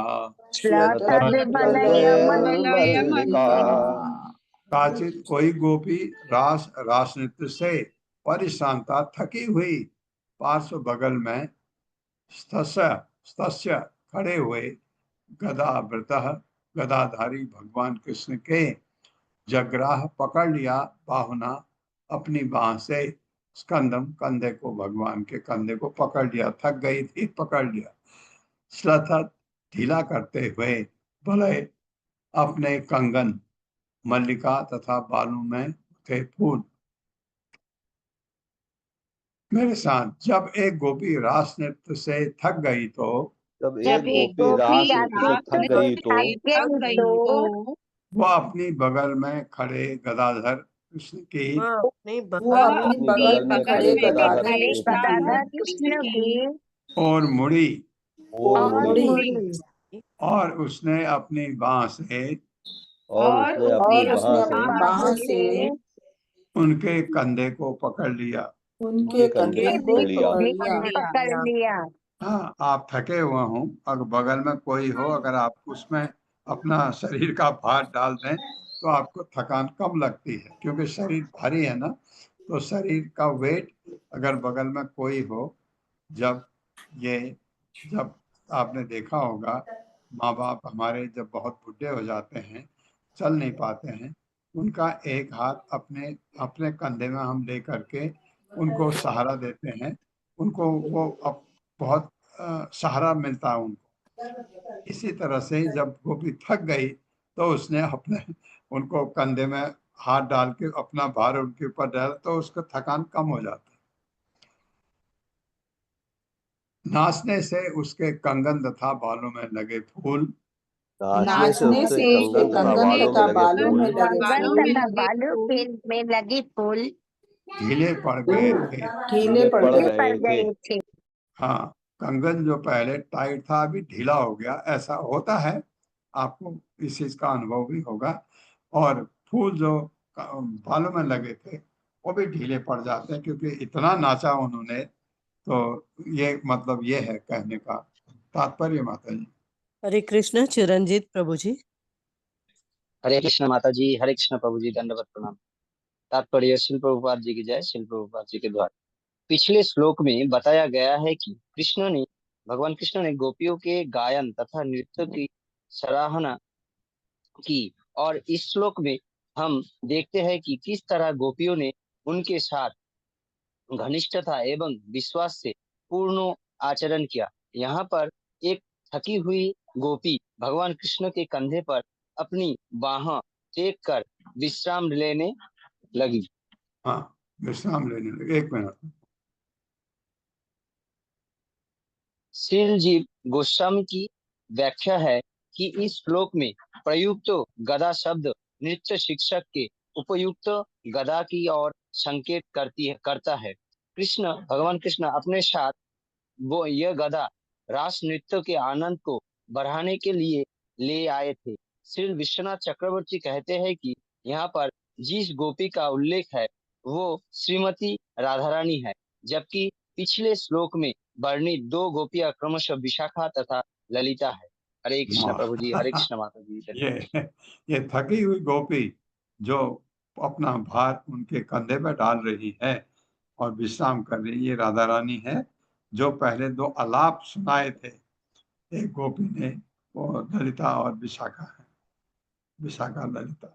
S2: काचित कोई गोपी रास नृत्य से परिश्रांता थकी हुई, पार्श्व बगल में स्तस्य खड़े हुए गदावृतः गदाधारी भगवान कृष्ण के जग्राह पकड़ लिया, बाहुना अपनी बाह से, स्कंदम कंधे को, भगवान के कंधे को पकड़ लिया, थक गई थी पकड़ लिया, श्लथद ढीला करते हुए, वलय अपने कंगन, मल्लिका तथा बालों में थे फूल। मेरे साथ, जब एक गोपी रास नृत्य से थक गई तो
S5: जब एक गोपी रास नृत्य से थक गई तो
S2: वह अपनी बगल में खड़े गदाधर कृष्ण की
S3: अपनी बगल में खड़े गदाधर
S4: कृष्ण की
S2: और मुड़ी,
S3: मुड़ी,
S2: और उसने अपनी बाह से उनके कंधे को पकड़ लिया,
S3: उनके कंधे को
S4: पकड़ लिया।
S2: हाँ, आप थके हुए हो, अगर बगल में कोई हो, अगर आप उसमें अपना शरीर का भार डाल दें तो आपको थकान कम लगती है, क्योंकि शरीर भारी है ना, तो शरीर का वेट अगर बगल में कोई हो, जब आपने देखा होगा, माँ बाप हमारे जब बहुत बुढ़े हो जाते हैं, चल नहीं पाते हैं, उनका एक हाथ अपने अपने कंधे में हम ले करके उनको सहारा देते हैं, उनको वो बहुत सहारा मिलता है उनको। इसी तरह से जब गोपी थक गई तो उसने अपने उनको कंधे में हाथ डाल के अपना भार उनके ऊपर डाला, तो उसका थकान कम हो जाता है। नाचने से उसके कंगन तथा बालों में लगे फूल
S5: नाचने से उसके कंगन तथा बालों में लगे
S4: कंगन
S5: फूल
S4: तथा बालों में लगी फूल
S2: ढीले पड़ गए थे।
S5: ढीले पड़
S4: ढीले पड़
S5: गए थे।
S4: गए थे।
S2: हाँ, कंगन जो पहले टाइट था अभी ढीला हो गया, ऐसा होता है, आपको इस चीज का अनुभव भी होगा। और फूल जो बालों में लगे थे वो भी ढीले पड़ जाते हैं, क्योंकि इतना नाचा उन्होंने। तो ये मतलब ये है कहने का तात्पर्य, माता जी।
S6: हरे कृष्ण। चिरंजीत प्रभु जी।
S8: हरे कृष्ण माता जी, हरे कृष्ण प्रभु जी, दंडवत प्रणाम। तात्पर्य श्रील प्रभुपाद जी की जय। श्रील प्रभुपाद जी के द्वारा पिछले श्लोक में बताया गया है कि भगवान कृष्ण ने गोपियों के गायन तथा नृत्य की सराहना की, और इस श्लोक में हम देखते हैं कि किस तरह गोपियों ने उनके साथ घनिष्ठता एवं विश्वास से पूर्ण आचरण किया। यहाँ पर एक थकी हुई गोपी भगवान कृष्ण के कंधे पर अपनी बाह टेक कर विश्राम लेने लगी।
S2: हाँ, विश्राम लेने लगे। एक मिनट।
S8: श्रील गोस्वामी की व्याख्या है कि इस श्लोक में प्रयुक्त गदा शब्द नृत्य शिक्षक के उपयुक्त गदा की ओर संकेत करता है। भगवान कृष्ण अपने साथ वो यह गदा रास नृत्य के आनंद को बढ़ाने के लिए ले आए थे। श्री विश्वनाथ चक्रवर्ती कहते हैं कि यहाँ पर जिस गोपी का उल्लेख है वो श्रीमती राधा रानी है, जबकि पिछले श्लोक में वर्णित दो गोपियां क्रमशः विशाखा तथा ललिता है। हरे कृष्ण प्रभु जी, हरे कृष्ण माता जी।
S2: ये थकी हुई गोपी जो अपना भार उनके कंधे पर डाल रही है और विश्राम कर रही, ये राधा रानी है, जो पहले दो आलाप सुनाए थे एक गोपी ने, वो ललिता और विशाखा है। विशाखा ललिता।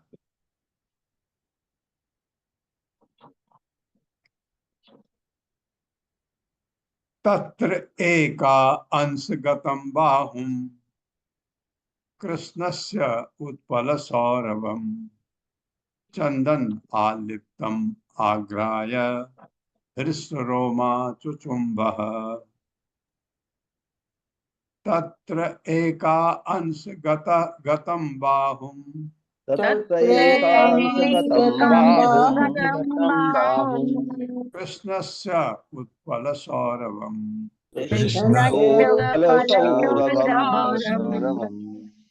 S2: तत्र एका अंशगतं बाहुं कृष्णस्य उत्पल सौरभम चंदन आलिप्तम आग्राय हृष्टरोमा चुचुम्बः। तत्र एका अंशगतं बाहुं
S5: तत्र एकांशगतं बाहुं
S2: कृष्णस्य उत्पल सौरभम
S5: कृष्णोत्पलसौरभम्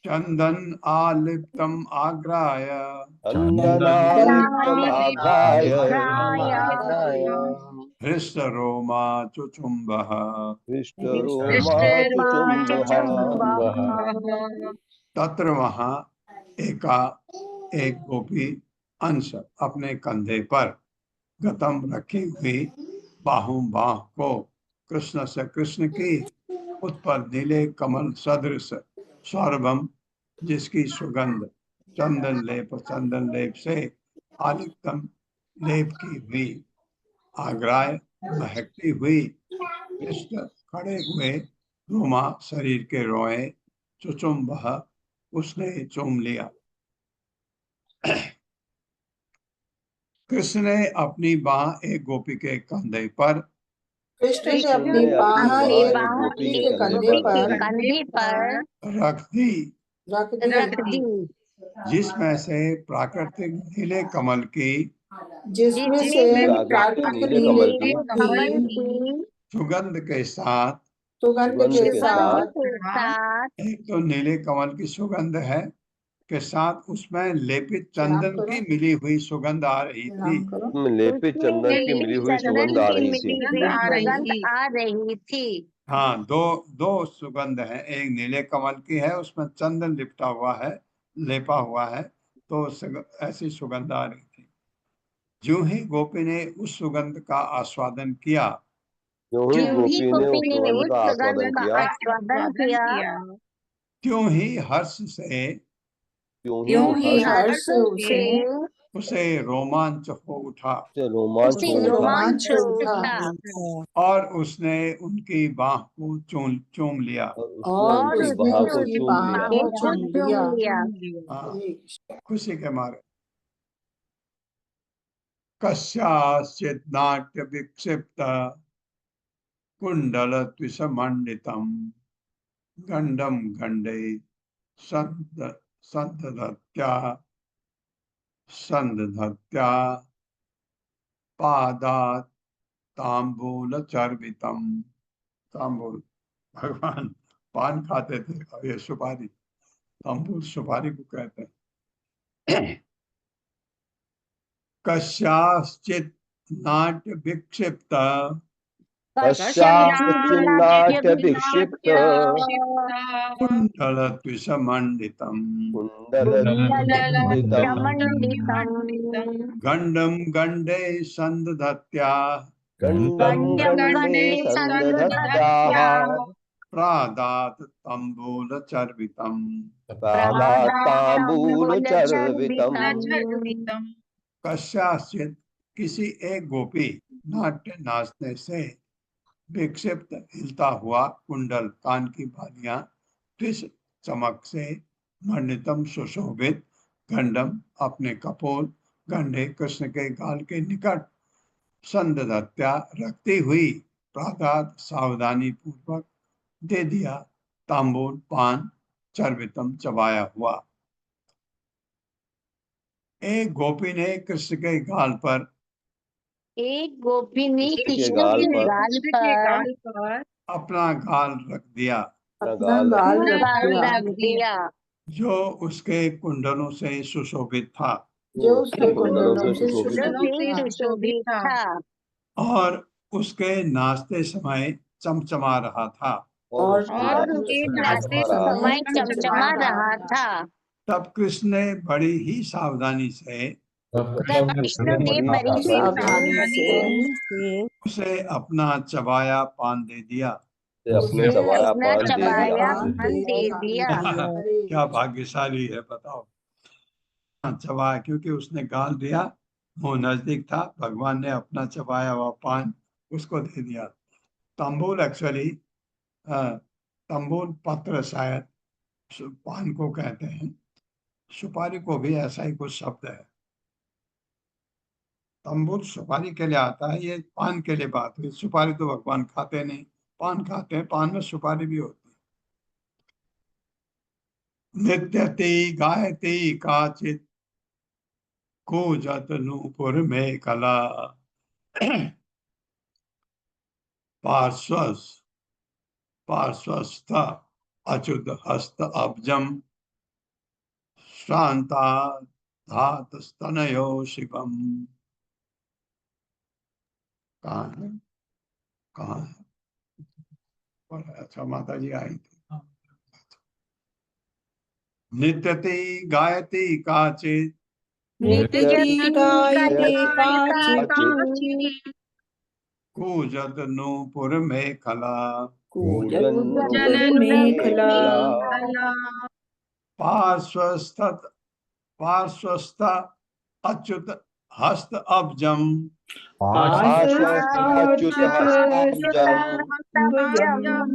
S2: चंदन आलिप्तम आग्राय
S5: चन्दनालिप्तमाघ्राय
S2: हृष्टरोमा चुचुम्बः।
S5: हृष्टरोमा चुचुम्बः।
S2: तत्र वहाँ एक गोपी अंश अपने कंधे पर गतम रखी हुई बाह को कृष्ण से, कृष्ण की उत्पल नीले कमल सदृश सौरभम, जिसकी सुगंध चंदन लेप से आलिक्तम लेप की हुई आग्राय महकती हुई कृष्ण खड़े हुए रोमा शरीर के रोए चुचुम्बह उसने चूम लिया। कृष्ण ने अपनी बाह एक गोपी के कंधे पर
S3: कृष्ण ने अपनी बाह एक गोपी के कंधे पर
S2: रख दी, जिसमें से प्राकृतिक नीले कमल की सुगंध के साथ एक तो नीले कमल की सुगंध है के साथ उसमें लेपित चंदन की मिली हुई सुगंध आ रही थी।
S5: लेपित चंदन की मिली हुई सुगंध आ रही थी।
S2: हाँ, दो सुगंध है, एक नीले कमल की है, उसमें चंदन लिपटा हुआ है, लेपा हुआ है, तो ऐसी सुगंध आ रही थी। जो ही गोपी ने उस सुगंध का आस्वादन किया
S5: क्यों ही
S7: क्यों ही
S5: गोपी ने
S7: गोपी ने
S5: उस
S7: उस
S5: सुगंध का
S7: सुगंध
S5: आस्वादन
S7: का
S5: किया,
S7: आस्वादन किया,
S2: क्यों ही हर्ष से
S5: क्यों
S7: क्यों
S5: ही
S7: ही
S5: हर्ष
S3: हर्ष
S7: हर्ष
S3: से
S2: उसे रोमांच हो उठा
S5: से रोमांच
S3: उसे
S5: हो उठा
S7: रोमांच
S3: उठा
S7: उठा
S2: और उसने उनकी बाह को चूम लिया।
S5: और उसने
S3: और
S5: उनकी
S3: उसने
S5: बाह को
S3: उसकी
S5: चूम
S3: बाह
S5: लिया।
S3: को
S7: बाहों
S3: चूम
S7: को चूम
S3: लिया।
S7: लिया।
S2: हाँ,
S3: हरे कृष्ण।
S2: खुशी के मारे। कस्याचित् नाट्य विक्षिप्त कुंडल त्विषमंडितम गंडम गंडे संदधत्या पादात तांबूल चर्वितम। तांबूल, भगवान पान खाते थे और ये सुपारी, तांबूल सुपारी को कहते हैं। कस्याचित् नाट्य विक्षिप्त
S5: पश्चाच्चिन्नाट्य विक्षिप्त
S2: कुंडल त्विषमंडितम
S5: कुण्डलमण्डितम्
S2: गंडम गंडे संदधत्या
S5: गण्डं गण्डे सन्दधत्याः
S2: प्रादात तंबूल चर्वितम।
S5: प्रादात्ताम्बूलचर्वितम्।
S2: कस्याचित् किसी एक गोपी नाट्य नाचने से विक्षिप्त हिलता हुआ कुंडल कान की बालियां त्रिश चमक से मंडितम सुशोभित गंडम अपने कपोल गंडे कृष्ण के गाल के निकट संदधत्या रखती हुई प्रादात सावधानी पूर्वक दे दिया तांबूल पान चर्वितम चबाया हुआ। एक गोपी ने कृष्ण के गाल पर
S7: एक गोपी ने
S5: कृष्ण के
S7: कृष्ण
S5: गाल
S7: के
S5: पर
S7: गाल पर
S2: अपना गाल रख दिया
S3: अपना गाल
S7: अपना
S3: रख
S7: गाल
S3: दिया
S7: रख दिया,
S2: जो उसके कुंडलों से सुशोभित था
S3: जो उसके
S5: कुंडलों
S3: कुंडलों
S5: से
S3: से
S5: सुशोभित
S7: जो
S5: था
S3: सुशोभित
S7: से
S3: था।
S7: सुशोभित था,
S2: और उसके नाचते समय चमचमा रहा था।
S5: और
S3: और
S5: उसके
S7: और
S5: नाचते
S7: उसके
S5: समय
S7: नाचते
S5: चमका रहा था।
S7: समय चमचमा रहा था।
S2: तब कृष्ण ने बड़ी ही सावधानी से
S5: तब
S7: तब
S5: कृष्ण ने
S7: कृष्ण ने
S5: बड़ी
S7: बड़ी ही
S3: सावधानी
S7: सावधानी
S3: से
S2: उसे अपना चबाया पान दे दिया।
S5: से अपने
S3: उसे
S5: चबाया
S7: अपना
S5: पान दे दिया।
S7: चबाया
S3: पान
S7: पान दे दिया।
S3: हरे
S2: क्या भाग्यशाली है बताओ, चबाया, क्योंकि उसने गाल दिया, वो नजदीक था, भगवान ने अपना चबाया हुआ पान उसको दे दिया। तंबूल एक्चुअली तंबूल पत्र शायद पान को कहते हैं, सुपारी को भी ऐसा ही कुछ शब्द है। तंबूल सुपारी के लिए आता है, ये पान के लिए बात हुई। सुपारी तो भगवान खाते नहीं, पान खाते हैं, पान में सुपारी भी होती है। नित्यति गायति काचित कूजत नूपुर में कला पार्श्वस्थ अच्युत हस्त अब्जम श्रांता धात स्तनयो शिवम। कहाँ है, कहाँ है? अच्छा, माता जी आई थी। नित्यति गायति काचित
S3: नित्यति गायते काचित्
S2: कूजत नूपुर में कला
S3: कूजत
S5: नूपुर
S3: मेखला
S2: पार्श्वस्थ अच्युत हस्त अब्जम
S5: पार्श्वस्थ अच्युत हस्ताब्जम्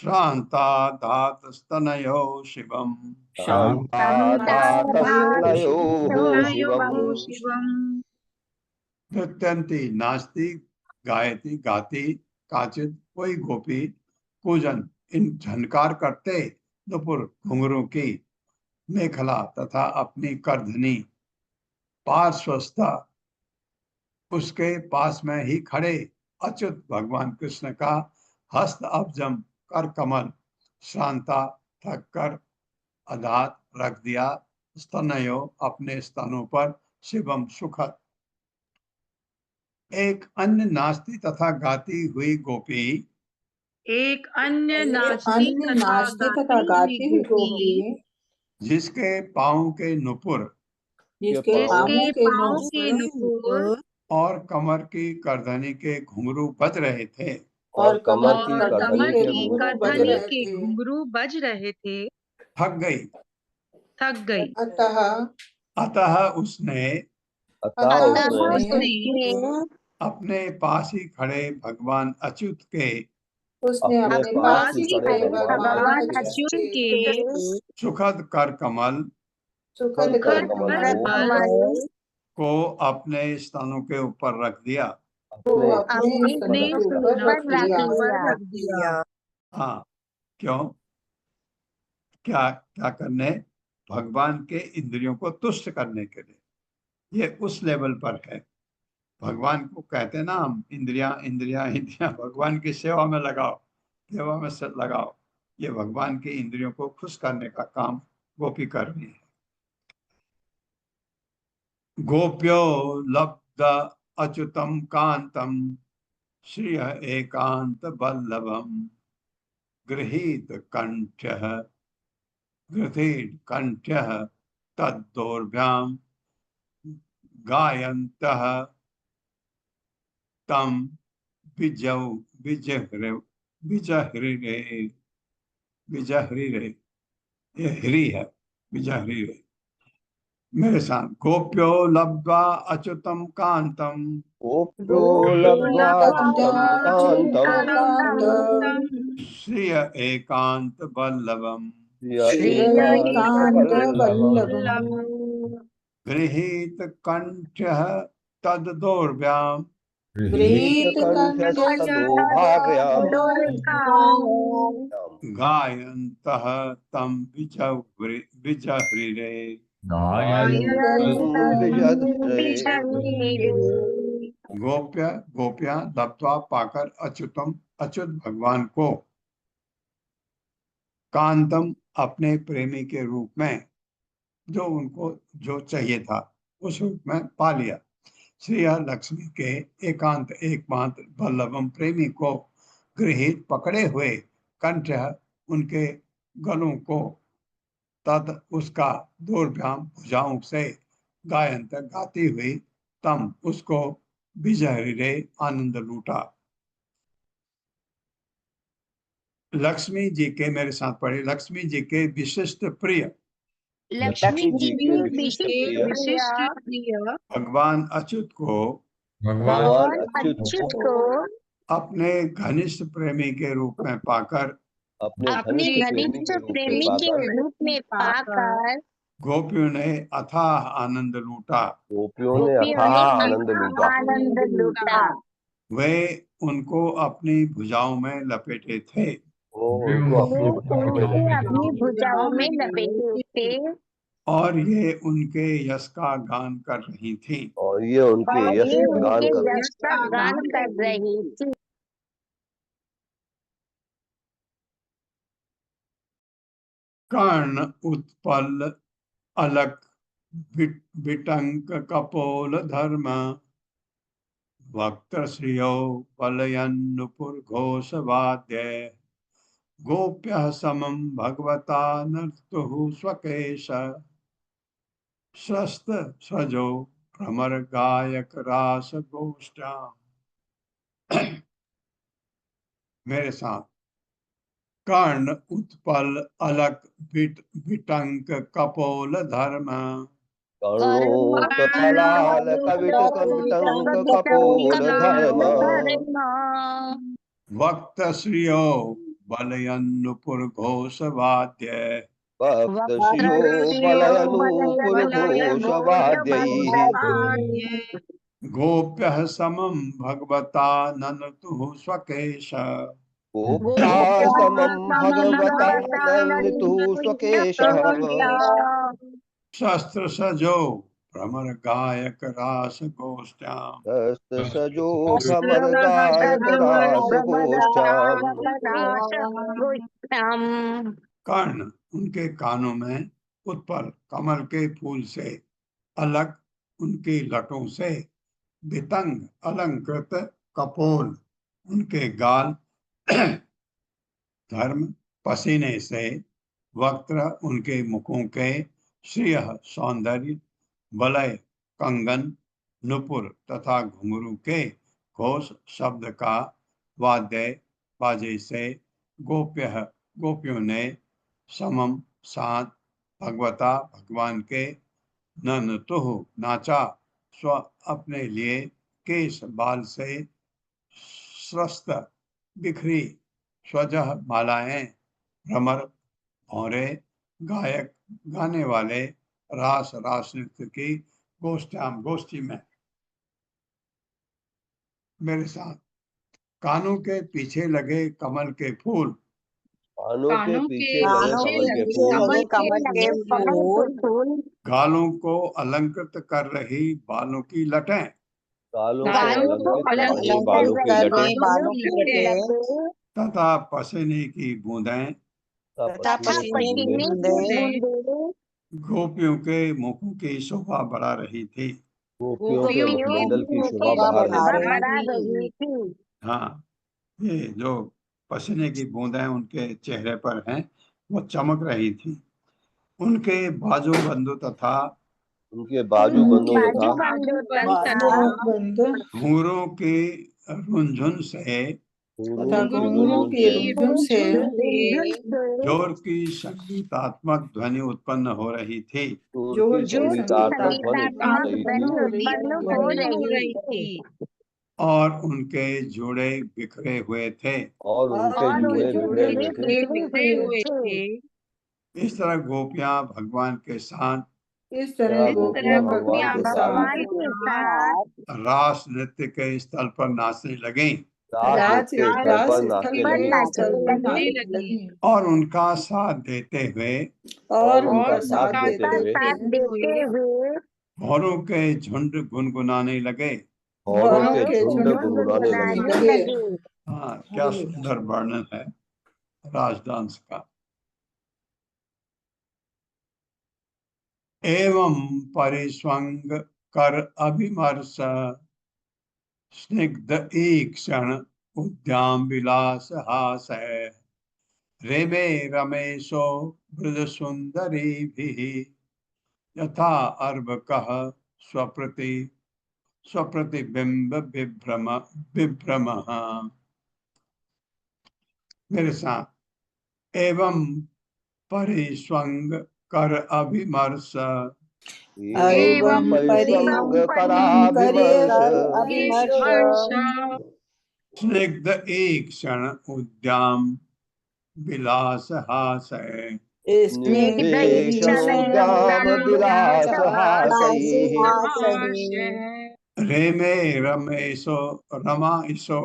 S2: श्रांता धात स्तनयो शिवम।
S5: शान्तादातस्तनयोः शिवम्।
S2: नृत्यंती नाचती, गायती गाती, काचित कोई गोपी, कूजन इन झनकार करते, नुपुर घुंघरू की, मेखला तथा अपनी करधनी, पार्श्वस्था उसके पास में ही खड़े अच्युत भगवान कृष्ण का हस्त अब्जम कर कमल, शांता थक कर अधात रख दिया, स्तनयो अपने स्तनों पर, शिवम सुखद। एक अन्य नाचती तथा गाती हुई गोपी,
S9: एक अन्य
S3: अन्य नाचती तथा गाती हुई गोपी
S2: जिसके पाँव के नुपुर
S3: जिसके पाँवों के
S7: पाँव
S3: नोक
S7: के नुपुर
S2: और कमर की करधनी के घुंघरू बज रहे थे।
S3: और कमर
S9: और
S3: की
S9: कमर
S3: करधनी के
S9: की
S3: घुंघरू बज
S9: करधनी
S3: रहे
S9: के
S3: थे।
S9: घुंघरू बज रहे थे।
S2: थक गई।
S9: थक गई।
S3: अतः
S2: अतः उसने
S5: अतः
S3: उसने
S2: अपने पास ही खड़े भगवान अच्युत के
S3: उसने
S5: अपने
S3: अपने
S5: पास
S3: पास
S5: ही
S3: ही
S5: खड़े
S3: खड़े
S5: भगवान
S3: भगवान
S5: अच्युत
S3: अच्युत
S9: अच्युत
S3: के
S9: के
S2: सुखद कर कमल
S3: सुखद
S5: सुखद
S3: कर
S5: कर कमल
S3: कमल
S9: कमल
S2: को अपने स्तनों के ऊपर रख दिया।
S3: को
S5: अपने
S3: अपने स्तनों के ऊपर रख दिया।
S9: पर रख दिया।
S2: हाँ, क्यों? क्या क्या करने? भगवान के इंद्रियों को तुष्ट करने के लिए। ये उस लेवल पर है। भगवान को कहते हैं ना हम, इंद्रियां इंद्रियां इंद्रियां भगवान की सेवा में लगाओ, सेवा में से लगाओ। ये भगवान के इंद्रियों को खुश करने का काम गोपी कर रही है। गोप्यो लब्ध अच्युतम कांतम श्रिय एकांत वल्लभम गृहीत कंठ्यः तद्दोर्भ्याम गायन्तः तम विजौ विजहृ विजहृरे विजहृरे, ये हृ है, विजहृरे। मेरे साथ, गोप्यो लब्ध्वा अच्युतम कांतम
S5: गोप्यो लब्ध्वा अच्युतं कान्तं
S3: कांतम
S2: श्रिय एकांत वल्लभम
S5: श्रिय एकान्त वल्लभम्
S2: गृहीत कंठ्यः तद्दोर्भ्याम
S3: गृहीत
S5: गृहीतकण्ठस्तदोभाव्याम्
S2: गायन्तः तं विजहृरे।
S5: गायन्तं विजहृरे।
S2: गोपियां लब्ध्वा पाकर अच्युतम अच्युत भगवान को कांतम अपने प्रेमी के रूप में, जो उनको जो चाहिए था उस रूप में पा लिया। श्री लक्ष्मी के एकांत एकमात्र वल्लभम प्रेमी को गृहीत पकड़े हुए कंठ उनके गलों को तद उसका दोर्भ्याम भुजाओं से गायन तक गाती हुई तम उसको विजहृरे आनंद लूटा। लक्ष्मी जी के, मेरे साथ पढ़े, लक्ष्मी जी के विशिष्ट प्रिय
S5: लक्ष्मी जी के विशिष्ट प्रिय
S9: विशिष्ट प्रिय
S2: भगवान अच्युत को
S5: भगवान अच्युत को
S2: अपने घनिष्ठ प्रेमी के रूप में पाकर
S5: अपने घनिष्ठ प्रेमी के रूप में पाकर
S2: गोपियों ने अथाह आनंद लूटा।
S5: गोपियों ने अथाह आनंद लूटा।
S2: वे उनको अपनी भुजाओं में लपेटे थे।
S5: वो उनको अपनी
S9: भुजाओं में लपेटे
S5: थे
S2: और ये उनके यश का गान कर रही थी।
S5: और ये उनके यश का गान कर रही थी।
S2: कर्ण उत्पल अलक बिटंक कपोल धर्म वक्त श्रियो बलयन्नुपुर घोष वाद्य गोप्य समम भगवता नर्तुः स्वकेश शस्त सजो भ्रमर गायक रास गोष्ठा। मेरे साथ, कर्ण उत्पल अलक बिटंक कपोल धर्म
S5: कर्णोत्पलाल कविटंक कपोल धर्म
S2: वक्त श्रियो बलयन्नुपुर घोष वाद्य
S5: वक्त श्रियो बलयनुपुर घोष वाद्यैः
S2: गोप्य समम भगवता ननतुः स्वकेश
S5: गोप्या समं भगवता नन्दितुः स्वकेशः
S2: शस्त्र सजो भ्रमर गायक रास गोष्ठ्याम
S5: सजो भ्रमर गायक रास गोष्ठ्याम्
S2: कर्ण उनके कानों में उत्पल कमल के फूल से, अलग उनकी लटों से, वितंग अलंकृत कपोल उनके गाल, धर्म पसीने से, वक्त्र उनके मुखों के, श्रिय सौंदर्य, बलय कंगन, नुपुर तथा घुंघरू के घोष शब्द का वाद्य बाजे से गोपियों ने समम साथ भगवता भगवान के ननतुह नाचा। स्व अपने लिए केश बाल से स्रस्त बिखरी स्वजह मालाएं भ्रमर भौरे गायक गाने वाले रास नृत्य की गोष्ठी में मेरे साथ कानों के पीछे लगे कमल के फूल,
S5: कानों के पीछे लगे कमल के फूल,
S2: गालों को अलंकृत कर रही बालों की लटें,
S5: गालों को अलंकृत कर बालों की लटें,
S2: तथा पसीने की बूंदें गोपियों के मुखों की शोभा बढ़ा रही थी।
S5: गोपियों के मुखमंडल की शोभा बढ़ा रही थी।
S2: हाँ, ये जो पसीने की बूंदें उनके चेहरे पर हैं वो चमक रही थी। उनके बाजूबंद तथा घुंघरूओं की रुंझुन से जोर की संगीतात्मक ध्वनि उत्पन्न हो रही थी। और उनके जोड़े बिखरे हुए थे। इस तरह गोपियां भगवान के साथ रास नृत्य के स्थल पर नाचने लगी और उनका साथ देते हुए भौरों के झुंड गुनगुनाने लगे। हाँ, क्या सुंदर वर्णन है रास डांस का। एवं परिस्वंग कर अभिमर्श स्निग्ध ईक्षण उद्याम विलास हास रेमे रमेशो ब्रज सुंदरी भी यथा अर्भकः स्वप्रतिबिंब विभ्रम। मेरे साथ एवं परिस्वंग कर अभिमर्श स्निग्ध ईक्षण उद्याम विलास हास रेमे रमेशो रमा ईशो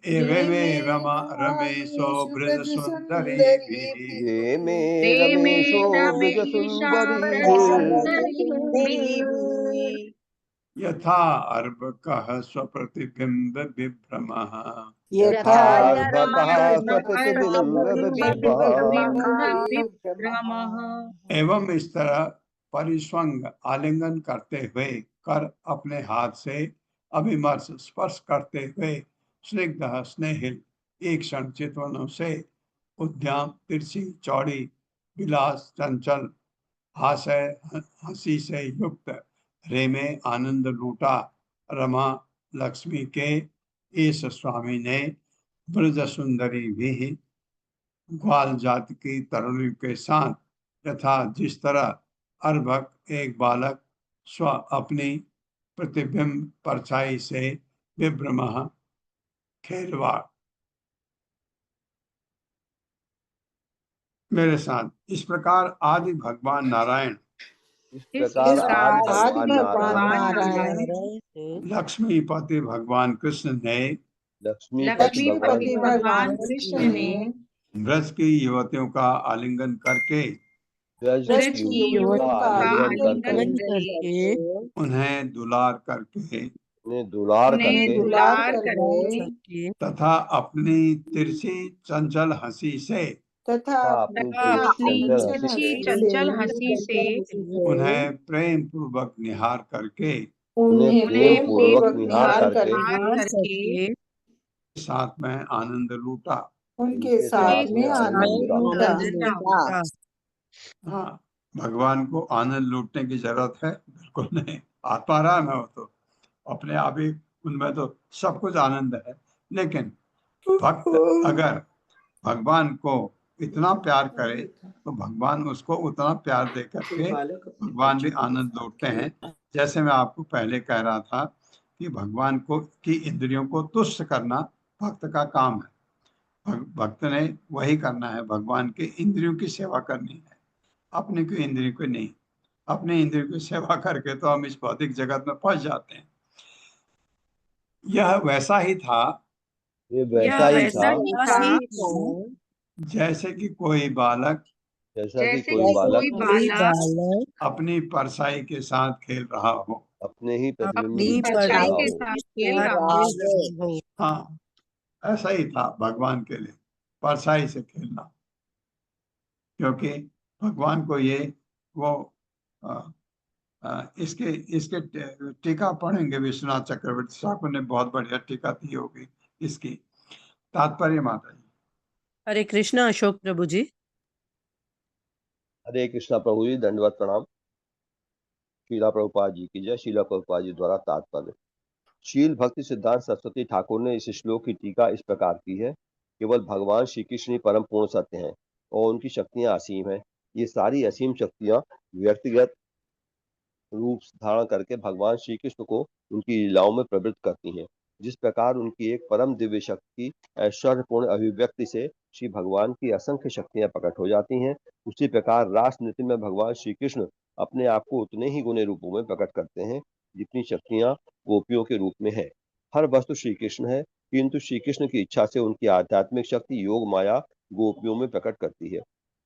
S2: रेमे रमेशो ब्रज सुंदरी यथा अर्भकः स्वप्रतिबिंब विभ्रम। एवं इस तरह परिस्वंग आलिंगन करते हुए कर अपने हाथ से अभिमर्श स्पर्श करते हुए स्निग्ध स्नेहिल एक क्षण चितवनों से उद्याम तिरछी चौड़ी विलास चंचल हास्य हंसी से युक्त रेमे आनंद लूटा रमा लक्ष्मी के इस स्वामी ने ब्रज सुंदरी भी ग्वाल जाति की तरुणी के साथ यथा जिस तरह अर्भक एक बालक स्व अपनी प्रतिबिंब परछाई से विभ्रम खेलवाड़। मेरे साथ इस प्रकार आदि भगवान नारायण लक्ष्मीपति भगवान कृष्ण ने ब्रज की युवतियों का आलिंगन करके उन्हें दुलार करके तथा अपनी तिरछी चंचल हंसी से उन्हें प्रेम पूर्वक निहार करके साथ में आनंद लूटा। हाँ, भगवान को आनंद लूटने की जरूरत है? बिल्कुल नहीं। आत्माराम है वो तो, अपने आप ही उनमें तो सब कुछ आनंद है। लेकिन भक्त अगर भगवान को इतना प्यार करे तो भगवान उसको उतना प्यार दे करके भगवान भी आनंद लूटते हैं। जैसे मैं आपको पहले कह रहा था कि भगवान को की इंद्रियों को तुष्ट करना भक्त का काम है। भक्त ने वही करना है, भगवान के इंद्रियों की सेवा करनी है, अपने की इंद्रियों को नहीं। अपने इंद्रियों की सेवा करके तो हम इस भौतिक जगत में फंस जाते हैं। यह वैसा ही था
S5: ये वैसा ही था
S2: जैसे कि कोई बालक
S5: जैसा कि कोई बालक
S2: अपनी परछाई के साथ खेल रहा हो।
S5: अपने ही प्रतिबिंब
S6: अपनी
S5: के साथ
S6: परछाई
S5: रहा
S6: के
S5: हो।
S6: साथ खेल रहा हो।
S2: हाँ, ऐसा ही था भगवान के लिए, परछाई से खेलना। क्योंकि भगवान को ये वो इसके इसके टीका पढ़ेंगे, विश्वनाथ चक्रवर्ती ठाकुर ने बहुत बढ़िया टीका दी होगी इसकी। तात्पर्य माता जी।
S6: हरे कृष्णा अशोक प्रभु जी।
S5: हरे कृष्णा प्रभु जी, दंडवत प्रणाम। शीला प्रभुपाद जी की जय। शीला प्रभुपाद जी द्वारा तात्पर्य। शील भक्ति सिद्धांत सरस्वती ठाकुर ने इस श्लोक की टीका इस प्रकार की है। केवल भगवान श्री कृष्ण ही परम पूर्ण सत्य हैं और उनकी शक्तियां असीम हैं। ये सारी असीम शक्तियां व्यक्तिगत रूप धारण करके भगवान श्री कृष्ण को उनकी लीलाओं में प्रवृत्त करती हैं। जिस प्रकार उनकी एक परम दिव्य शक्ति ऐश्वर्यपूर्ण अभिव्यक्ति से श्री भगवान की असंख्य शक्तियां प्रकट हो जाती हैं, उसी प्रकार रास नृत्य में भगवान श्री कृष्ण अपने आप को उतने ही गुणे रूपों में प्रकट करते हैं जितनी शक्तियां गोपियों के रूप में है। हर वस्तु श्री कृष्ण है, किंतु श्री कृष्ण की इच्छा से उनकी आध्यात्मिक शक्ति योग माया गोपियों में प्रकट करती है।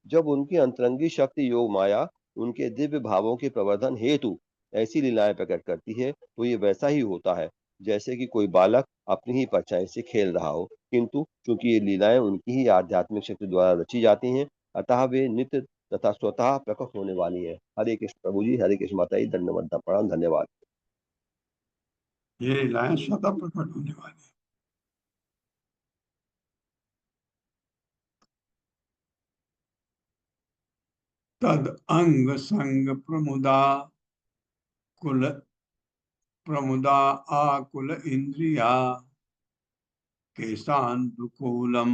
S5: जब उनकी अंतरंगी शक्ति योग माया उनके दिव्य भावों के प्रवर्धन हेतु ऐसी लीलाएं प्रकट करती है, तो ये वैसा ही होता है जैसे कि कोई बालक अपनी ही परछाई से खेल रहा हो। किंतु चूंकि ये लीलाएं उनकी ही आध्यात्मिक शक्ति द्वारा रची जाती हैं, अतः वे नित्य तथा स्वतः प्रकट होने वाली है। हरे कृष्ण प्रभु जी, हरे कृष्ण माता जी, दंडवत प्रणाम, धन्यवाद।
S2: ये लीलाएं स्वतः प्रकट होने वाली। तद अंग संग प्रमुदा आकुल इंद्रिया केशान्दुकूलम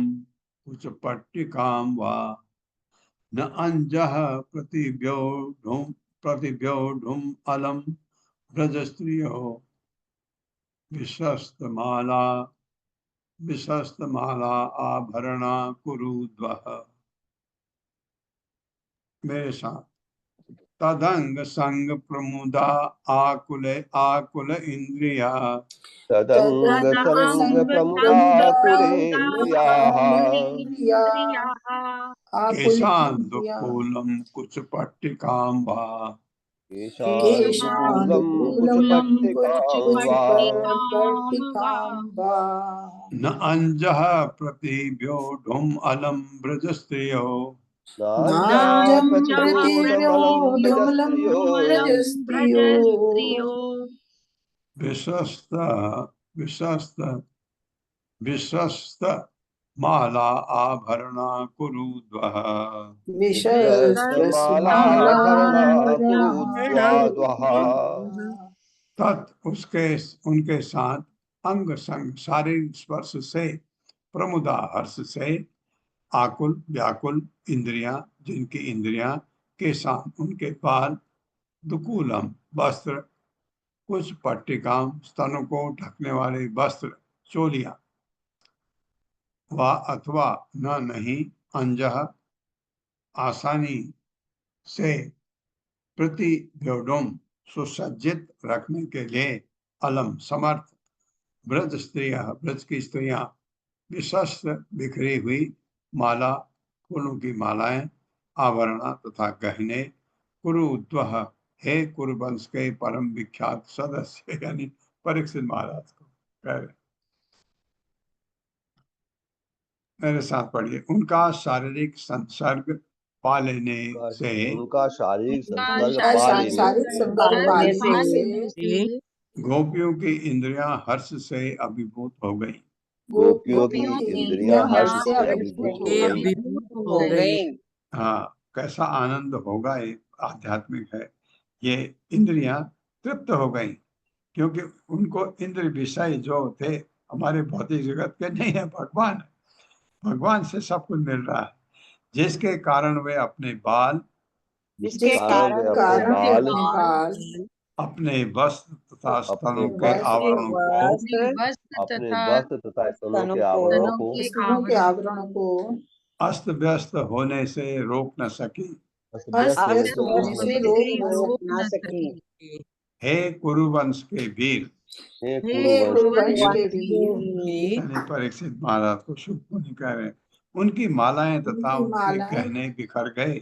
S2: कुछ पट्टिकाम वा न अंजः प्रतिव्योढुम अलम व्रजस्त्रियो विशस्तमाला आभरणा कुरुद्वः। मेरे साथ। तदंग संग प्रमुदा आकुल इंद्रिया
S5: तदंग संग प्रमुदाकुलेन्द्रियाः
S2: केशान्दुकूलं कुचपट्टिकां वा
S5: केशानुकूलं कुचपट्टिकां वा
S2: न अंजः प्रतिव्योढुम् अलम व्रजस्त्रियो
S5: नान्यः प्रतिव्योढमलं व्रजस्त्रियो
S2: विश्वस्त माला आभरणा कुरुद्वः।
S5: विशस्तमालाभरणा कुरुद्वाद्वः।
S2: तत् उनके साथ अंग संग शारीरिक स्पर्श से प्रमुदा हर्ष से आकुल व्याकुल इंद्रियां जिनकी इंद्रियां के साथ उनके बाल दुकूलम वस्त्र कुछ पट्टिकाम स्तनों को ढकने वाले वस्त्र चोलियां वा अथवा न नहीं अंजह आसानी से प्रतिव्योढुम सुसज्जित रखने के लिए अलम समर्थ ब्रज स्त्रियां ब्रज की स्त्रियां विशस्त्र बिखरी हुई माला फूलों की मालाएं आभरण तथा गहने कुरुद्वः हे कुरुवंश के परम विख्यात सदस्य यानी परीक्षित महाराज को कह रहे। मेरे साथ पढ़िए। उनका शारीरिक संसर्ग पा लेने से
S5: उनका शारीरिक संसर्ग पा लेने से
S2: गोपियों की इंद्रियां हर्ष से अभिभूत हो गई।
S5: गोपियों की इंद्रियां हर्ष से अभिभूत हो गई।
S2: हाँ, कैसा आनंद होगा, ये आध्यात्मिक है। ये इंद्रियां तृप्त हो गई, क्योंकि उनको इंद्र विषय जो थे हमारे भौतिक जगत के नहीं है, भगवान है। भगवान से सब कुछ मिल रहा है, जिसके कारण वे अपने बाल,
S9: जिसके
S5: कारण वे
S9: कारण
S5: अपने
S9: वे
S5: बाल,
S9: अपने बाल,
S2: अपने वस्त्र तथा
S5: अपने
S2: स्तनों के
S3: वस्त्र,
S2: आवरणों को,
S5: अपने वस्त्र तथा स्तनों के आवरणों को
S3: स्तनों के आवरणों को
S2: अस्त व्यस्त होने से रोक न सकी।
S5: अस्त व्यस्त होने
S3: अस्त
S5: से रोक
S3: होने
S5: न
S3: से
S5: सके।
S3: रोक
S9: ना सके।
S2: हे कुरुवंश के वीर,
S5: हे
S3: हे
S5: कुरुवंश
S3: कुरुवंश
S5: के
S3: के
S5: वीर,
S3: वीर,
S2: यानी परीक्षित महाराज को शुभ मुनि कह रहे हैं, उनकी मालाएं तथा
S3: उनकी
S2: उनके
S3: मालाएं,
S2: गहने बिखर गए।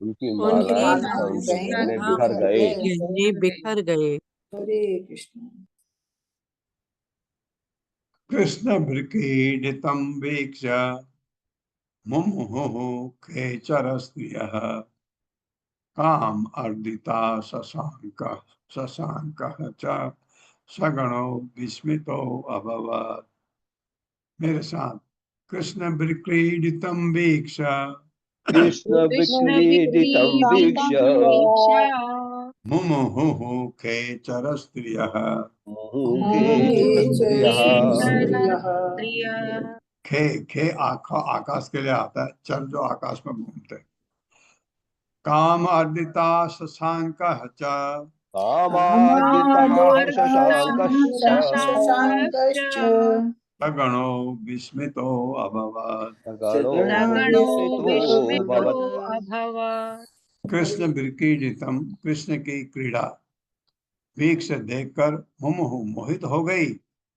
S5: उनकी
S6: उनकी
S5: मालाएं तथा
S3: मालाएं,
S5: उनके
S3: गहने
S5: गहने
S3: बिखर
S5: बिखर गए।
S3: गए।
S6: गहने बिखर गए।
S3: हरे कृष्ण।
S2: कृष्ण भृकीडितं वीक्ष मुमुहुः खेचर स्त्रियः काम अर्दिता शशांकः च सगणो विस्मितो अभवत्। मेरे साथ, कृष्ण भृकीडितं वीक्ष,
S5: कृष्ण विक्रीडितं वीक्ष्य
S2: मुमुहुः खेचर स्त्रियः,
S5: मुहुखे
S3: मुमुखे
S5: स्त्रियः।
S3: स्त्रियः।
S2: खे आकाश के लिए आता है, चर जो आकाश में घूमते हैं। काम अर्दिता शशांकः च
S5: कामार्दितः शशांकश्च
S3: शशांकश्च
S2: सगणो विस्मितो अभवत्।
S5: सगणो
S3: सगणो
S5: विस्मितो भवत्।
S2: कृष्ण विक्रीडितम, कृष्ण की क्रीड़ा वीक्ष देखकर मुमुहु मोहित हो गई।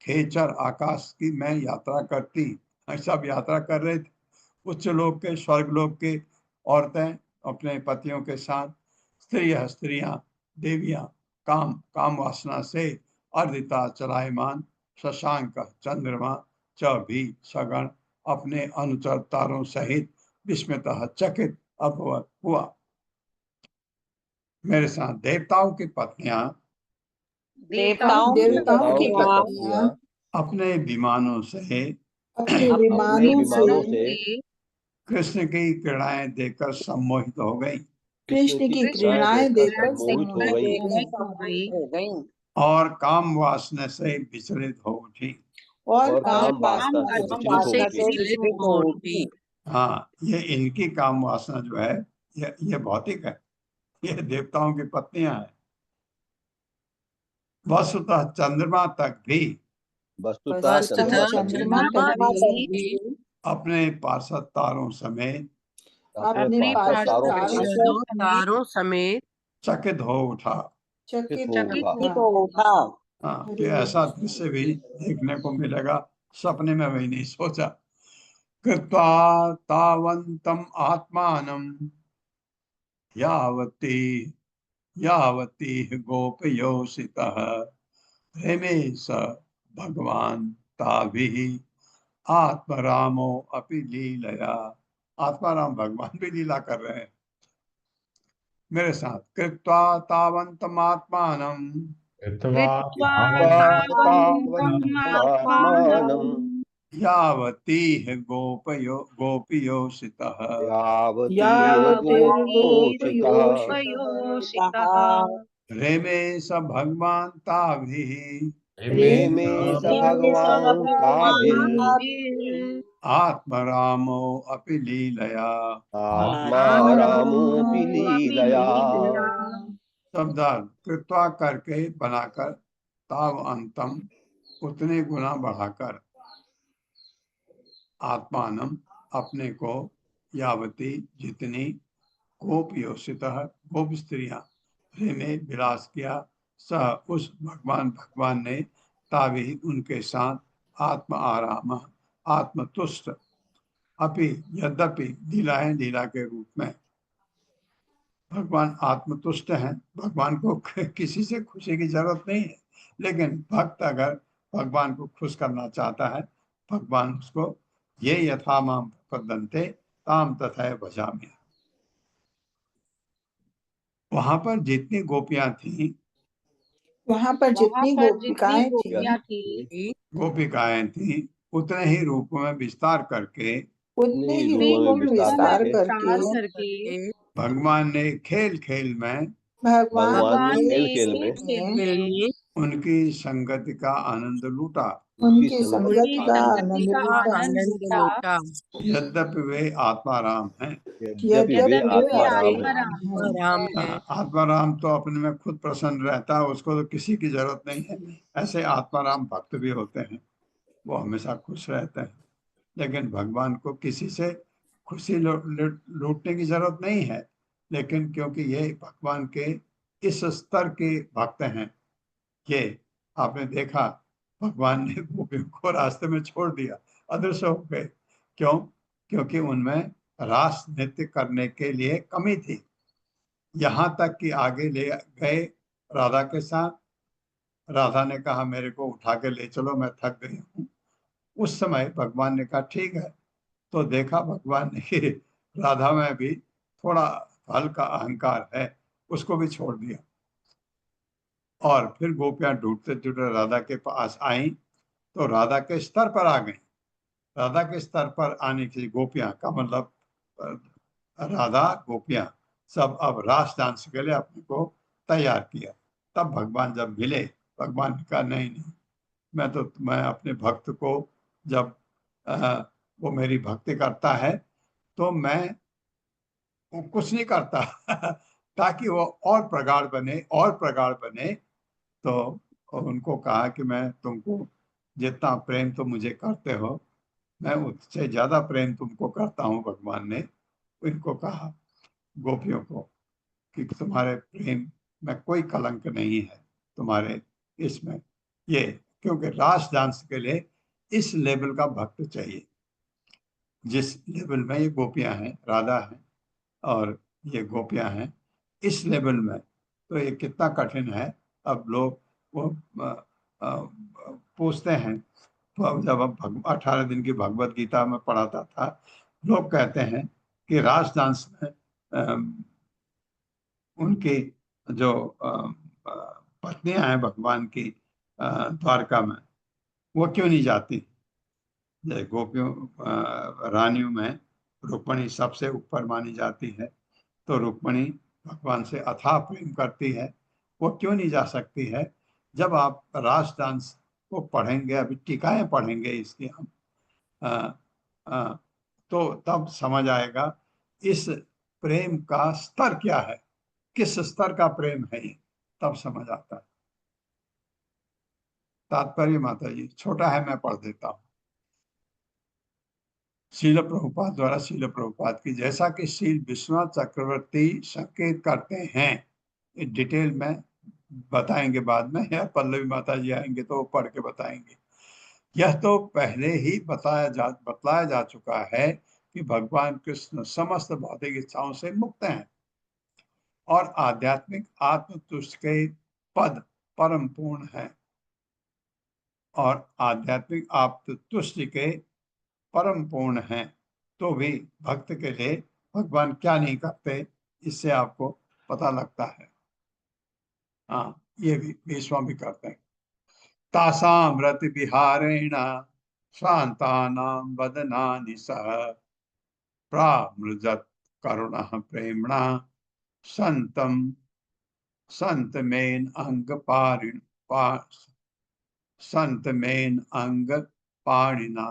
S2: खेचर आकाश की मैं यात्रा करती, सब यात्रा कर रहे थे, उच्च लोक के, स्वर्ग लोक के औरतें अपने पतियों के साथ, स्त्रियां देवियां काम वासना से अर्दिता चलायमान, शशांक चंद्रमा च भी सगण अपने अनुचर तारों सहित विस्मित चकित अभवत हुआ। मेरे साथ देवताओं की पत्नियां
S9: देवताओं
S3: देवताओं की
S5: पत्नियां
S3: पत्नियां
S2: अपने विमानों से
S3: अपने
S5: अपने
S3: विमानों
S5: विमानों
S3: से
S5: से
S2: कृष्ण की क्रीड़ाएं देखकर सम्मोहित हो गई
S3: कृष्ण की क्रीड़ाएं देखकर
S5: सम्मोहित हो गई
S3: सम्मोहित हो गई
S2: और काम वासना से विचलित हो उठी।
S3: और
S5: और
S3: काम
S5: काम वासना से विचलित हो उठी।
S6: विचलित हो उठी।
S2: हाँ, ये इनकी काम वासना जो है, ये भौतिक है, ये देवताओं की पत्नियां हैं। वस्तुतः चंद्रमा तक भी
S5: वस्तुतः चंद्रमा तक भी
S3: चंद्रमा तक भी
S2: अपने पार्षद तारों समेत
S3: अपने
S5: पार्षद तारों
S6: तारों समेत
S2: चकित हो उठा।
S3: चकित
S5: चकित
S3: हो उठा।
S2: हाँ, कि ऐसा दृश्य भी देखने को मिलेगा, सपने में वही नहीं सोचा। कृत्वा तावन्तम आत्मानं यावती गोपयोषितः रेमे स भगवान ताभिः आत्मरामो अपि लीलया। आत्माराम भगवान भी लीला कर रहे हैं। मेरे साथ, कृत्वा तावन्तम आत्मानं
S5: तावन्तमात्मानं
S2: यावतीह गोपियोषितः
S5: यावतीर्गोपोषितः
S2: रेमे स भगवान ताभिः
S5: रेमे स भगवान् ताभिः
S2: आत्मरामो अपि लीलया।
S5: आत्मारामोऽपि लीलया।
S2: शब्दार्थ, कृत्वा करके बनाकर, ताव अंतम उतने गुना बढ़ाकर, आत्मानम अपने को, यावती जितनी, गोपयोषित गोप स्त्रियां ने विलास किया, सह उस भगवान ने तावी उनके साथ आत्म आराम आत्मतुष्ट अपि यद्यपि लीलाएं लीला के रूप में। भगवान आत्मतुष्ट हैं, भगवान को किसी से खुशी की जरूरत नहीं है, लेकिन भक्त अगर भगवान को खुश करना चाहता है, भगवान उसको ये यथा माम प्रपद्यन्ते ताम तथा भजामि। वहां पर जितनी गोपियां थी,
S3: वहां पर जितनी
S2: गोपिकाएं थी उतने ही रूप में विस्तार करके,
S3: उतने ही रूपों में विस्तार करके
S2: भगवान ने खेल खेल में
S3: भगवान
S5: भगवान
S3: के
S5: खेल खेल
S3: खेल
S5: में
S3: में
S2: उनकी संगति का आनंद लूटा।
S3: उनकी संगत
S6: उनकी
S3: का
S6: संगति
S3: आनंद
S6: का
S3: लूटा।
S6: आनंद लूटा।
S2: यद्यपि वे आत्माराम हैं।
S5: यद्यपि वे आत्माराम हैं।
S6: आत्माराम है।
S2: आत्माराम तो अपने में खुद प्रसन्न रहता है, उसको तो किसी की जरूरत नहीं है। ऐसे आत्माराम भक्त भी होते हैं, वो हमेशा खुश रहते हैं, लेकिन भगवान को किसी से खुशी लूटने की जरूरत नहीं है। लेकिन क्योंकि ये भगवान के इस स्तर के भक्त हैं, ये आपने देखा भगवान ने गोपियों को रास्ते में छोड़ दिया, अदृश्य हो गए। क्यों? क्योंकि उनमें रास नृत्य करने के लिए कमी थी। यहाँ तक कि आगे ले गए राधा के साथ। राधा ने कहा मेरे को उठा के ले चलो, मैं थक गई हूँ। उस समय भगवान ने कहा ठीक है। तो देखा भगवान ने कि राधा में भी थोड़ा हल्का अहंकार है, उसको भी छोड़ दिया। और फिर गोपियां ढूंढते ढूंढते राधा के पास आई, तो राधा के स्तर पर आ गई। राधा के स्तर पर आने की गोपियां का मतलब राधा गोपियां सब अब रास डांस के लिए अपने को तैयार किया। तब भगवान जब मिले, भगवान ने कहा नहीं नहीं, मैं अपने भक्त को जब वो मेरी भक्ति करता है तो मैं वो कुछ नहीं करता ताकि वो और प्रगाढ़ बने और प्रगाढ़ बने। तो उनको कहा कि मैं तुमको जितना प्रेम तुम मुझे करते हो, मैं उससे ज्यादा प्रेम तुमको करता हूँ। भगवान ने इनको कहा, गोपियों को, कि तुम्हारे प्रेम में कोई कलंक नहीं है तुम्हारे इसमें। ये क्योंकि रास डांस के लिए इस लेवल का भक्त चाहिए, जिस लेवल में ये गोपियां हैं, राधा है और ये गोपियां हैं, इस लेवल में तो ये कितना कठिन है। अब लोग वो पूछते हैं, तो जब हम 18 दिन की भगवत गीता में पढ़ाता था, लोग कहते हैं कि रास डांस में उनकी जो पत्नियां हैं भगवान की द्वारका में, वो क्यों नहीं जाती। जैसे गोपियों रानियों में रुक्मणी सबसे ऊपर मानी जाती है, तो रुक्मणी भगवान से अथाह प्रेम करती है, वो क्यों नहीं जा सकती है। जब आप रास डांस को पढ़ेंगे, अभी टीकाएं पढ़ेंगे इसकी हम, आ, तो तब समझ आएगा इस प्रेम का स्तर क्या है, किस स्तर का प्रेम है ये, तब समझ आता है। तात्पर्य माता जी छोटा है, मैं पढ़ देता हूँ। शील प्रभुपाद द्वारा शील प्रभुपाद की, जैसा कि शील विश्वनाथ चक्रवर्ती संकेत करते हैं, डिटेल में बताएंगे बाद में, या पल्लवी माता जी आएंगे तो वो पढ़ के बताएंगे। यह तो पहले ही बतलाया जा चुका है कि भगवान कृष्ण समस्त भौतिक इच्छाओं से मुक्त हैं और आध्यात्मिक आत्मतुष्ट के पद परम पूर्ण है। और आध्यात्मिक आत्मतुष्टि के परम पूर्ण हैं, तो भी भक्त के लिए भगवान क्या नहीं करते, इससे आपको पता लगता है। हाँ, ये भी स्वामी करते हैं। तासाम रति विहारेण शांतानां वदनानि सह प्रामृजत करुणः प्रेम्णा संतमेन अंग पाणिना।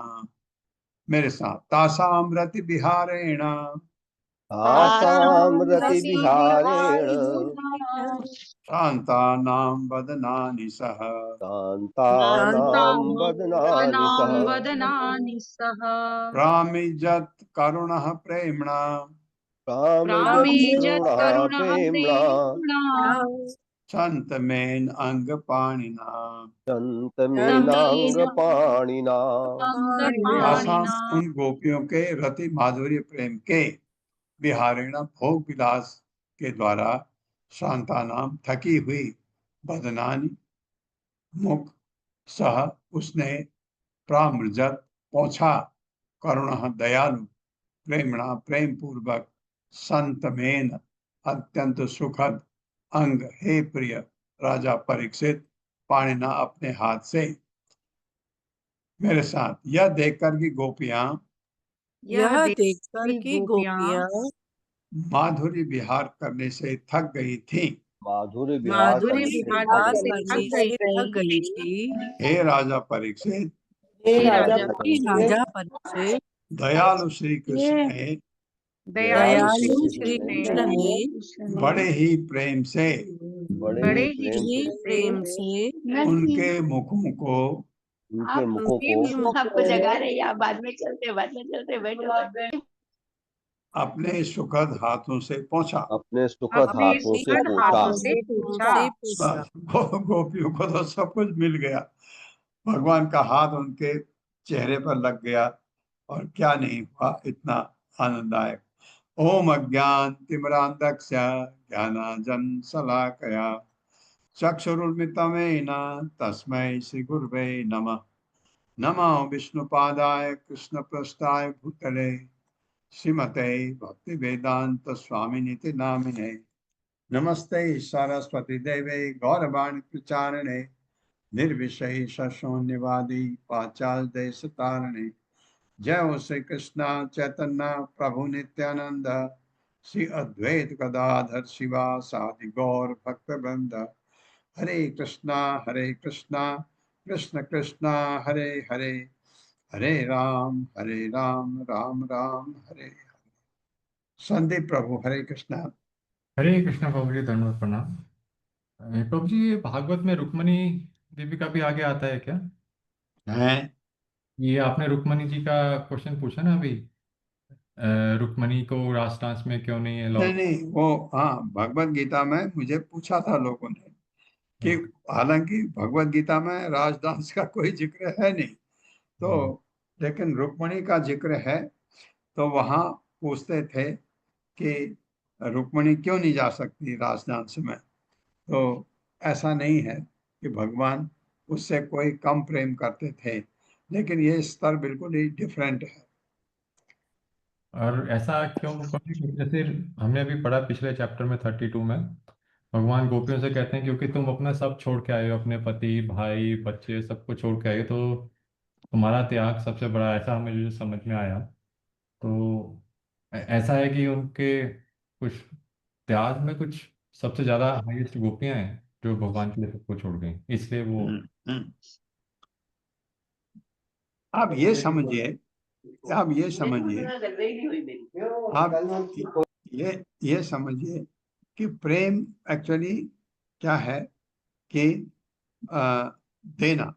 S2: मेरे साथ, तासाम रति विहारेण
S5: तासाम रति विहारेण
S2: शांतानां वदनानि सह
S5: शान्तानां वदनानि सह
S2: प्रामिजत करुणः प्रेम्णा
S5: प्रामिजत् करुणा प्रेम्णा
S2: संतमेन अंग पाणिना।
S5: सन्तमेनाङ्गपाणिना।
S2: तासाम उन गोपियों के रति माधुर्य प्रेम के, विहारेण भोग विलास के द्वारा, शांतानाम थकी हुई, बदनानी मुख सह उसने, प्रामृजत पहुंचा, करुण दयालु, प्रेमणा प्रेम पूर्वक, संतमेन अत्यंत सुखद, अंग हे प्रिय राजा परीक्षित, पाणिना अपने हाथ से। मेरे साथ, यह देखकर कि गोपियां माधुर्य विहार करने से थक गई थीं,
S5: माधुर्य विहार
S6: माधुर्य
S5: करने से
S6: विहार
S5: थक
S6: करने
S5: गई
S6: से थक गई थी।
S2: हे राजा परीक्षित,
S3: हे
S6: हे
S3: राजा
S6: राजा परीक्षित,
S2: दयालु श्री कृष्ण ने
S6: दयालु श्री कृष्ण ने
S2: बड़े ही प्रेम से
S5: बड़े ही
S6: प्रेम से
S2: उनके मुखों को
S5: उनके मुखों
S6: उनके
S5: को
S6: मुख
S7: आपको जगा रहे या बाद में चलते बैठो।
S2: अपने सुखद हाथों से पहुंचा।
S5: अपने सुखद
S6: अपने
S5: हाथों से
S6: सुखद
S5: पोंछा।
S6: हाथों से पूछा।
S2: बस गोपियों को तो सब कुछ मिल गया। भगवान का हाथ उनके चेहरे पर लग गया और क्या नहीं हुआ, इतना आनंददायक। ओम अज्ञान तिमिरांधस्य ज्ञानांजन शलाकया चक्षुरुन्मिलितं तस्मै श्री गुरवे नमः। नमो विष्णुपादाय कृष्णप्रस्थाय भूतले श्रीमते भक्ति वेदांत स्वामिनिति नामिने। नमस्ते सरस्वती देवे गौरवाणी प्रचारणे निर्विशेष शून्यवादी पाचाल देश तारणे। जय हो श्री कृष्ण चैतन्य प्रभु नित्यानंद श्री अद्वैत गदाधर शिवा सादि गौर भक्त वृंद। हरे कृष्णा कृष्ण कृष्णा हरे हरे, हरे राम राम राम हरे हरे। संदीप प्रभु हरे कृष्णा।
S10: हरे कृष्णा प्रभु जी, धन्यवाद प्रणाम। प्रभु जी, ये भागवत में रुक्मणी देवी का भी आगे आता है क्या?
S2: है
S10: ये आपने रुक्मणी जी का क्वेश्चन पूछा ना अभी, रुक्मणी को राजटांस में क्यों नहीं
S2: नहीं
S10: अलाउड?
S2: नहीं, वो हाँ भगवत गीता में मुझे पूछा था लोगों ने कि हालांकि भगवत गीता में राजदांस का कोई जिक्र है नहीं, तो लेकिन रुक्मणी का जिक्र है। तो वहाँ पूछते थे कि रुक्मणी क्यों नहीं जा सकती राजदांस में। तो ऐसा नहीं है कि भगवान उससे कोई कम प्रेम करते थे, लेकिन ये स्तर बिल्कुल ही डिफरेंट है।
S10: और ऐसा क्यों प्रभु जी? जैसे हमने अभी पढ़ा पिछले चैप्टर में 32 में, भगवान गोपियों से कहते हैं क्योंकि तुम अपना सब छोड़ के आए हो, अपने पति भाई बच्चे सबको छोड़ के आए हो, तो तुम्हारा त्याग सबसे बड़ा, ऐसा हमें जो समझ में आया। तो ऐसा है कि उनके कुछ त्याग में कुछ सबसे ज्यादा हाईएस्ट गोपियां हैं जो भगवान के लिए सबको छोड़ गई, इसलिए वो।
S2: हम्म। आप ये समझिए, आप ये समझिए, आप ये समझिए कि प्रेम एक्चुअली क्या है कि देना,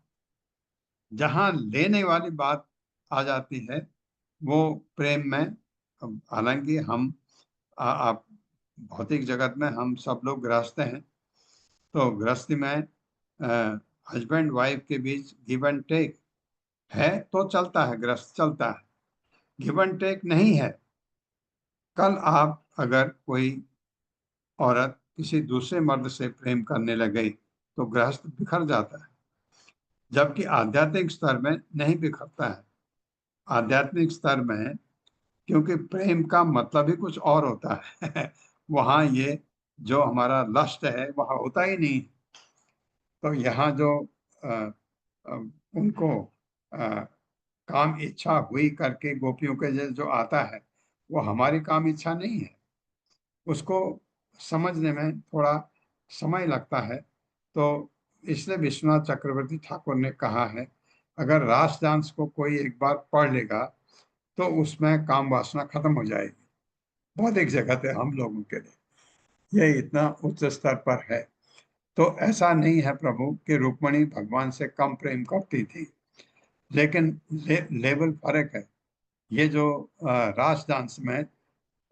S2: जहां लेने वाली बात आ जाती है वो प्रेम में। हालांकि हम आप भौतिक जगत में हम सब लोग गृहस्थ हैं, तो गृहस्थी में हस्बैंड वाइफ के बीच गिव एंड टेक है तो चलता है, गृहस्थ चलता है। गिव एंड टेक नहीं है, कल आप अगर कोई औरत किसी दूसरे मर्द से प्रेम करने लगे तो गृहस्थ बिखर जाता है, जबकि आध्यात्मिक स्तर में नहीं बिखरता है। आध्यात्मिक स्तर में क्योंकि प्रेम का मतलब ही कुछ और होता है वहाँ ये जो हमारा लस्ट है वहाँ होता ही नहीं। तो यहाँ जो अ, उनको काम इच्छा हुई करके गोपियों के जो आता है वो हमारी काम इच्छा नहीं है, उसको समझने में थोड़ा समय लगता है। तो इसलिए विश्वनाथ चक्रवर्ती ठाकुर ने कहा है अगर रास डांस को कोई एक बार पढ़ लेगा तो उसमें काम वासना खत्म हो जाएगी। बहुत एक जगह है हम लोगों के लिए, ये इतना उच्च स्तर पर है। तो ऐसा नहीं है प्रभु कि रुक्मणी भगवान से कम प्रेम करती थी, लेकिन लेवल फर्क है। ये जो रास डांस में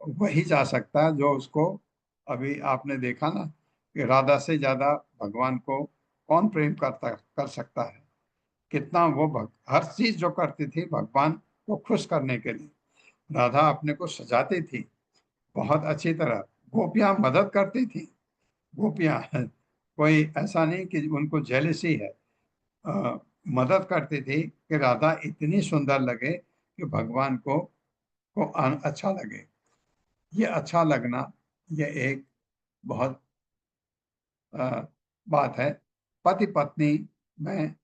S2: वही जा सकता है जो उसको, अभी आपने देखा ना कि राधा से ज्यादा भगवान को कौन प्रेम कर सकता है। कितना वो हर चीज जो करती थी भगवान को खुश करने के लिए। राधा अपने को सजाती थी बहुत अच्छी तरह, गोपियां मदद करती थी। गोपियां कोई ऐसा नहीं कि उनको जेलसी है, मदद करती थी कि राधा इतनी सुंदर लगे कि भगवान को अच्छा लगे। ये अच्छा लगना ये एक बहुत बात है। पति पत्नी में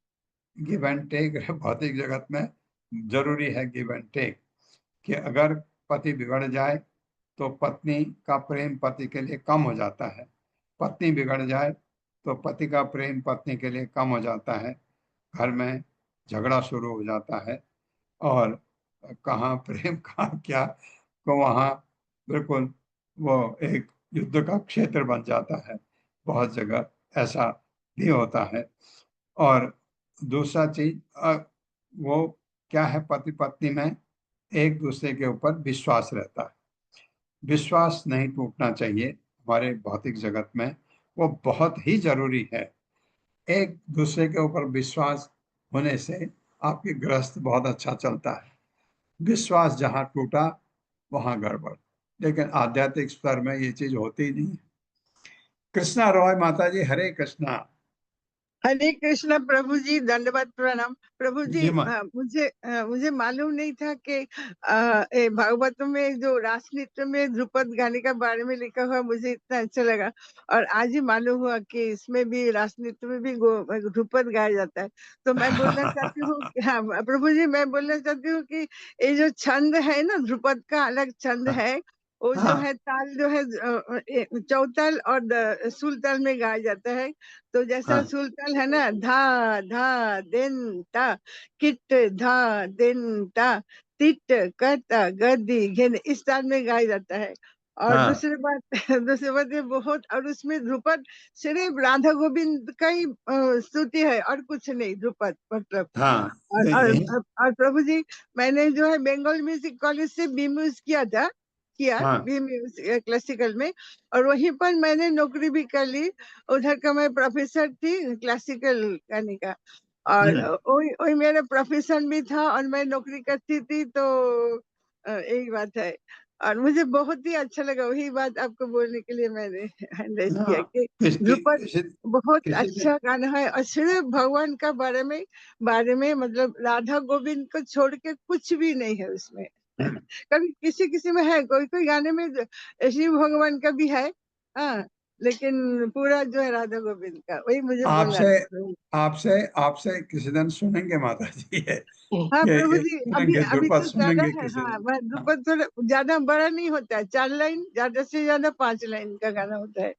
S2: गिव एंड टेक भौतिक जगत में जरूरी है गिव एंड टेक, कि अगर पति बिगड़ जाए तो पत्नी का प्रेम पति के लिए कम हो जाता है, पत्नी बिगड़ जाए तो पति का प्रेम पत्नी के लिए कम हो जाता है, घर में झगड़ा शुरू हो जाता है, और कहाँ प्रेम कहाँ क्या, तो वहाँ बिल्कुल वो एक युद्ध का क्षेत्र बन जाता है। बहुत जगह ऐसा भी होता है। और दूसरा चीज वो क्या है, पति पत्नी में एक दूसरे के ऊपर विश्वास रहता है। विश्वास नहीं टूटना चाहिए हमारे भौतिक जगत में, वो बहुत ही जरूरी है। एक दूसरे के ऊपर विश्वास होने से आपकी गृहस्थ बहुत अच्छा चलता है। विश्वास जहाँ टूटा वहाँ गड़बड़। लेकिन आध्यात्मिक स्तर में ये चीज होती ही नहीं है। कृष्णा रॉय माता जी, हरे कृष्णा।
S9: हरे कृष्णा प्रभु जी, दंडवत प्रणाम प्रभु जी।
S2: जी माँ।
S9: मुझे मालूम नहीं था कि भागवत में जो रासनृत्य में ध्रुपद गाने का बारे में लिखा हुआ, मुझे इतना अच्छा लगा। और आज ही मालूम हुआ कि इसमें भी रासनृत्य में भी ध्रुपद गाया जाता है। तो मैं बोलना चाहती हूँ हाँ प्रभु जी, मैं बोलना चाहती हूँ कि ये जो छंद है ना, ध्रुपद का अलग छंद है, वो जो है ताल जो है चौताल और सुलताल में गाया जाता है। तो जैसा सुलताल है ना, धा धा दिन ता, किट धा दिन ता, तिट कता गद्दी घेन, इस ताल में गाया जाता है। और दूसरी बात ये बहुत, और उसमें ध्रुपद सिर्फ राधा गोविंद का ही स्तुति है और कुछ नहीं, ध्रुपद मतलब। और प्रभु जी, मैंने जो है बंगाल म्यूजिक कॉलेज से बीम्यूज किया बीम्यूज क्लासिकल में, और वहीं पर मैंने नौकरी भी कर ली। उधर का मैं प्रोफेसर थी क्लासिकल गाने का, और वही मेरा प्रोफेशन भी था और मैं नौकरी करती थी। तो यही बात है, और मुझे बहुत ही अच्छा लगा। वही बात आपको बोलने के लिए मैंने हैंडराइज किया कि ध्रुपद बहुत अच्छा गाना है, और सिर्फ भगवान का बारे में मतलब राधा गोविंद को छोड़ के कुछ भी नहीं है उसमें। कभी किसी में है, कोई गाने में शिव भगवान का भी है, हाँ, लेकिन पूरा जो है राधा गोविंद का, वही मुझे बोलना
S2: आपसे किसी दिन सुनेंगे माता जी है।
S9: हाँ प्रभु जी, अभी तो ज्यादा
S2: सुनेंगे
S9: है। हाँ, ध्रुपद थोड़ा ज्यादा बड़ा नहीं होता है, 4 लाइन, ज्यादा से ज्यादा 5 लाइन का गाना होता है,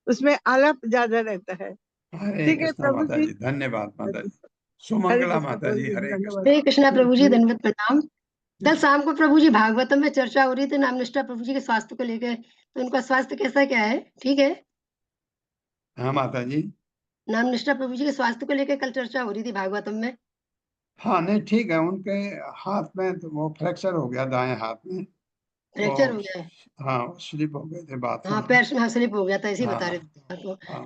S9: उसमें आलाप ज्यादा रहता है। ठीक है प्रभु
S2: माता जी, धन्यवाद माता जी।
S9: हरे
S2: सुमंगला
S9: कृष्ण
S2: माता जी, हरे
S9: धन्यवाद।
S11: हरे कृष्णा प्रभु जी, दंडवत प्रणाम। कल शाम को प्रभु जी भागवतम में चर्चा हो रही थी नामनिष्ठा प्रभु जी के स्वास्थ्य को लेकर, तो उनका स्वास्थ्य कैसा क्या है? ठीक है?
S2: हाँ माता जी,
S11: नामनिष्ठा प्रभु जी के स्वास्थ्य को लेकर कल चर्चा हो रही थी भागवतम में।
S2: हाँ नहीं ठीक है। उनके हाथ में तो वो फ्रैक्चर हो गया, दाएं हाथ में
S11: फ्रैक्चर हो गया है।
S2: हाँ, स्लिप हो गए थे बाथरूम
S11: हाँ,
S2: में।
S11: पैर से स्लिप हो गया था, इसी बता
S2: हाँ,
S11: रहे थे।
S2: हाँ,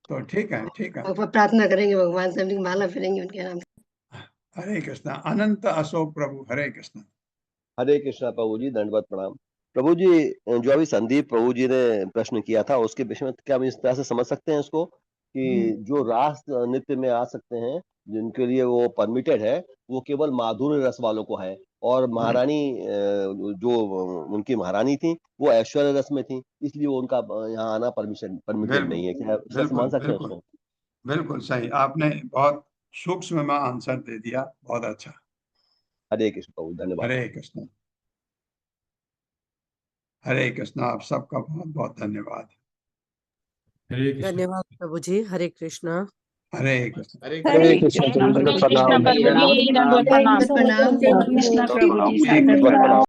S2: तो ठीक है ठीक है।
S11: प्रार्थना करेंगे भगवान से, हम माला फिरेंगे उनके नाम से।
S2: हरे कृष्णा। अनंत अशोक प्रभु, हरे कृष्णा।
S5: हरे कृष्णा प्रभु जी, दंडवत प्रणाम प्रभु जी। जो अभी संदीप प्रभु जी ने प्रश्न किया था उसके विषय में क्या हम इस तरह से समझ सकते हैं इसको कि जो रास नृत्य में आ सकते हैं, जिनके लिए वो परमिटेड है, वो केवल माधुर्य रस वालों को है, और महारानी जो उनकी महारानी थी वो ऐश्वर्य रस में थी, इसलिए वो उनका यहाँ आना परमिटेड नहीं है। क्या सच मान सकते हैं उसको?
S2: बिल्कुल सही, आपने बहुत सूक्ष्म में आंसर दे दिया, बहुत अच्छा।
S5: हरे कृष्ण प्रभु, धन्यवाद।
S2: हरे कृष्ण। हरे कृष्ण, आप सबका बहुत बहुत धन्यवाद।
S6: धन्यवाद प्रभु जी, हरे कृष्णा।
S2: हरे कृष्ण।
S8: हरे कृष्ण प्रभु जी,
S11: प्रणाम।
S8: दंडवत प्रणाम।
S11: प्रणाम।
S8: प्रणाम।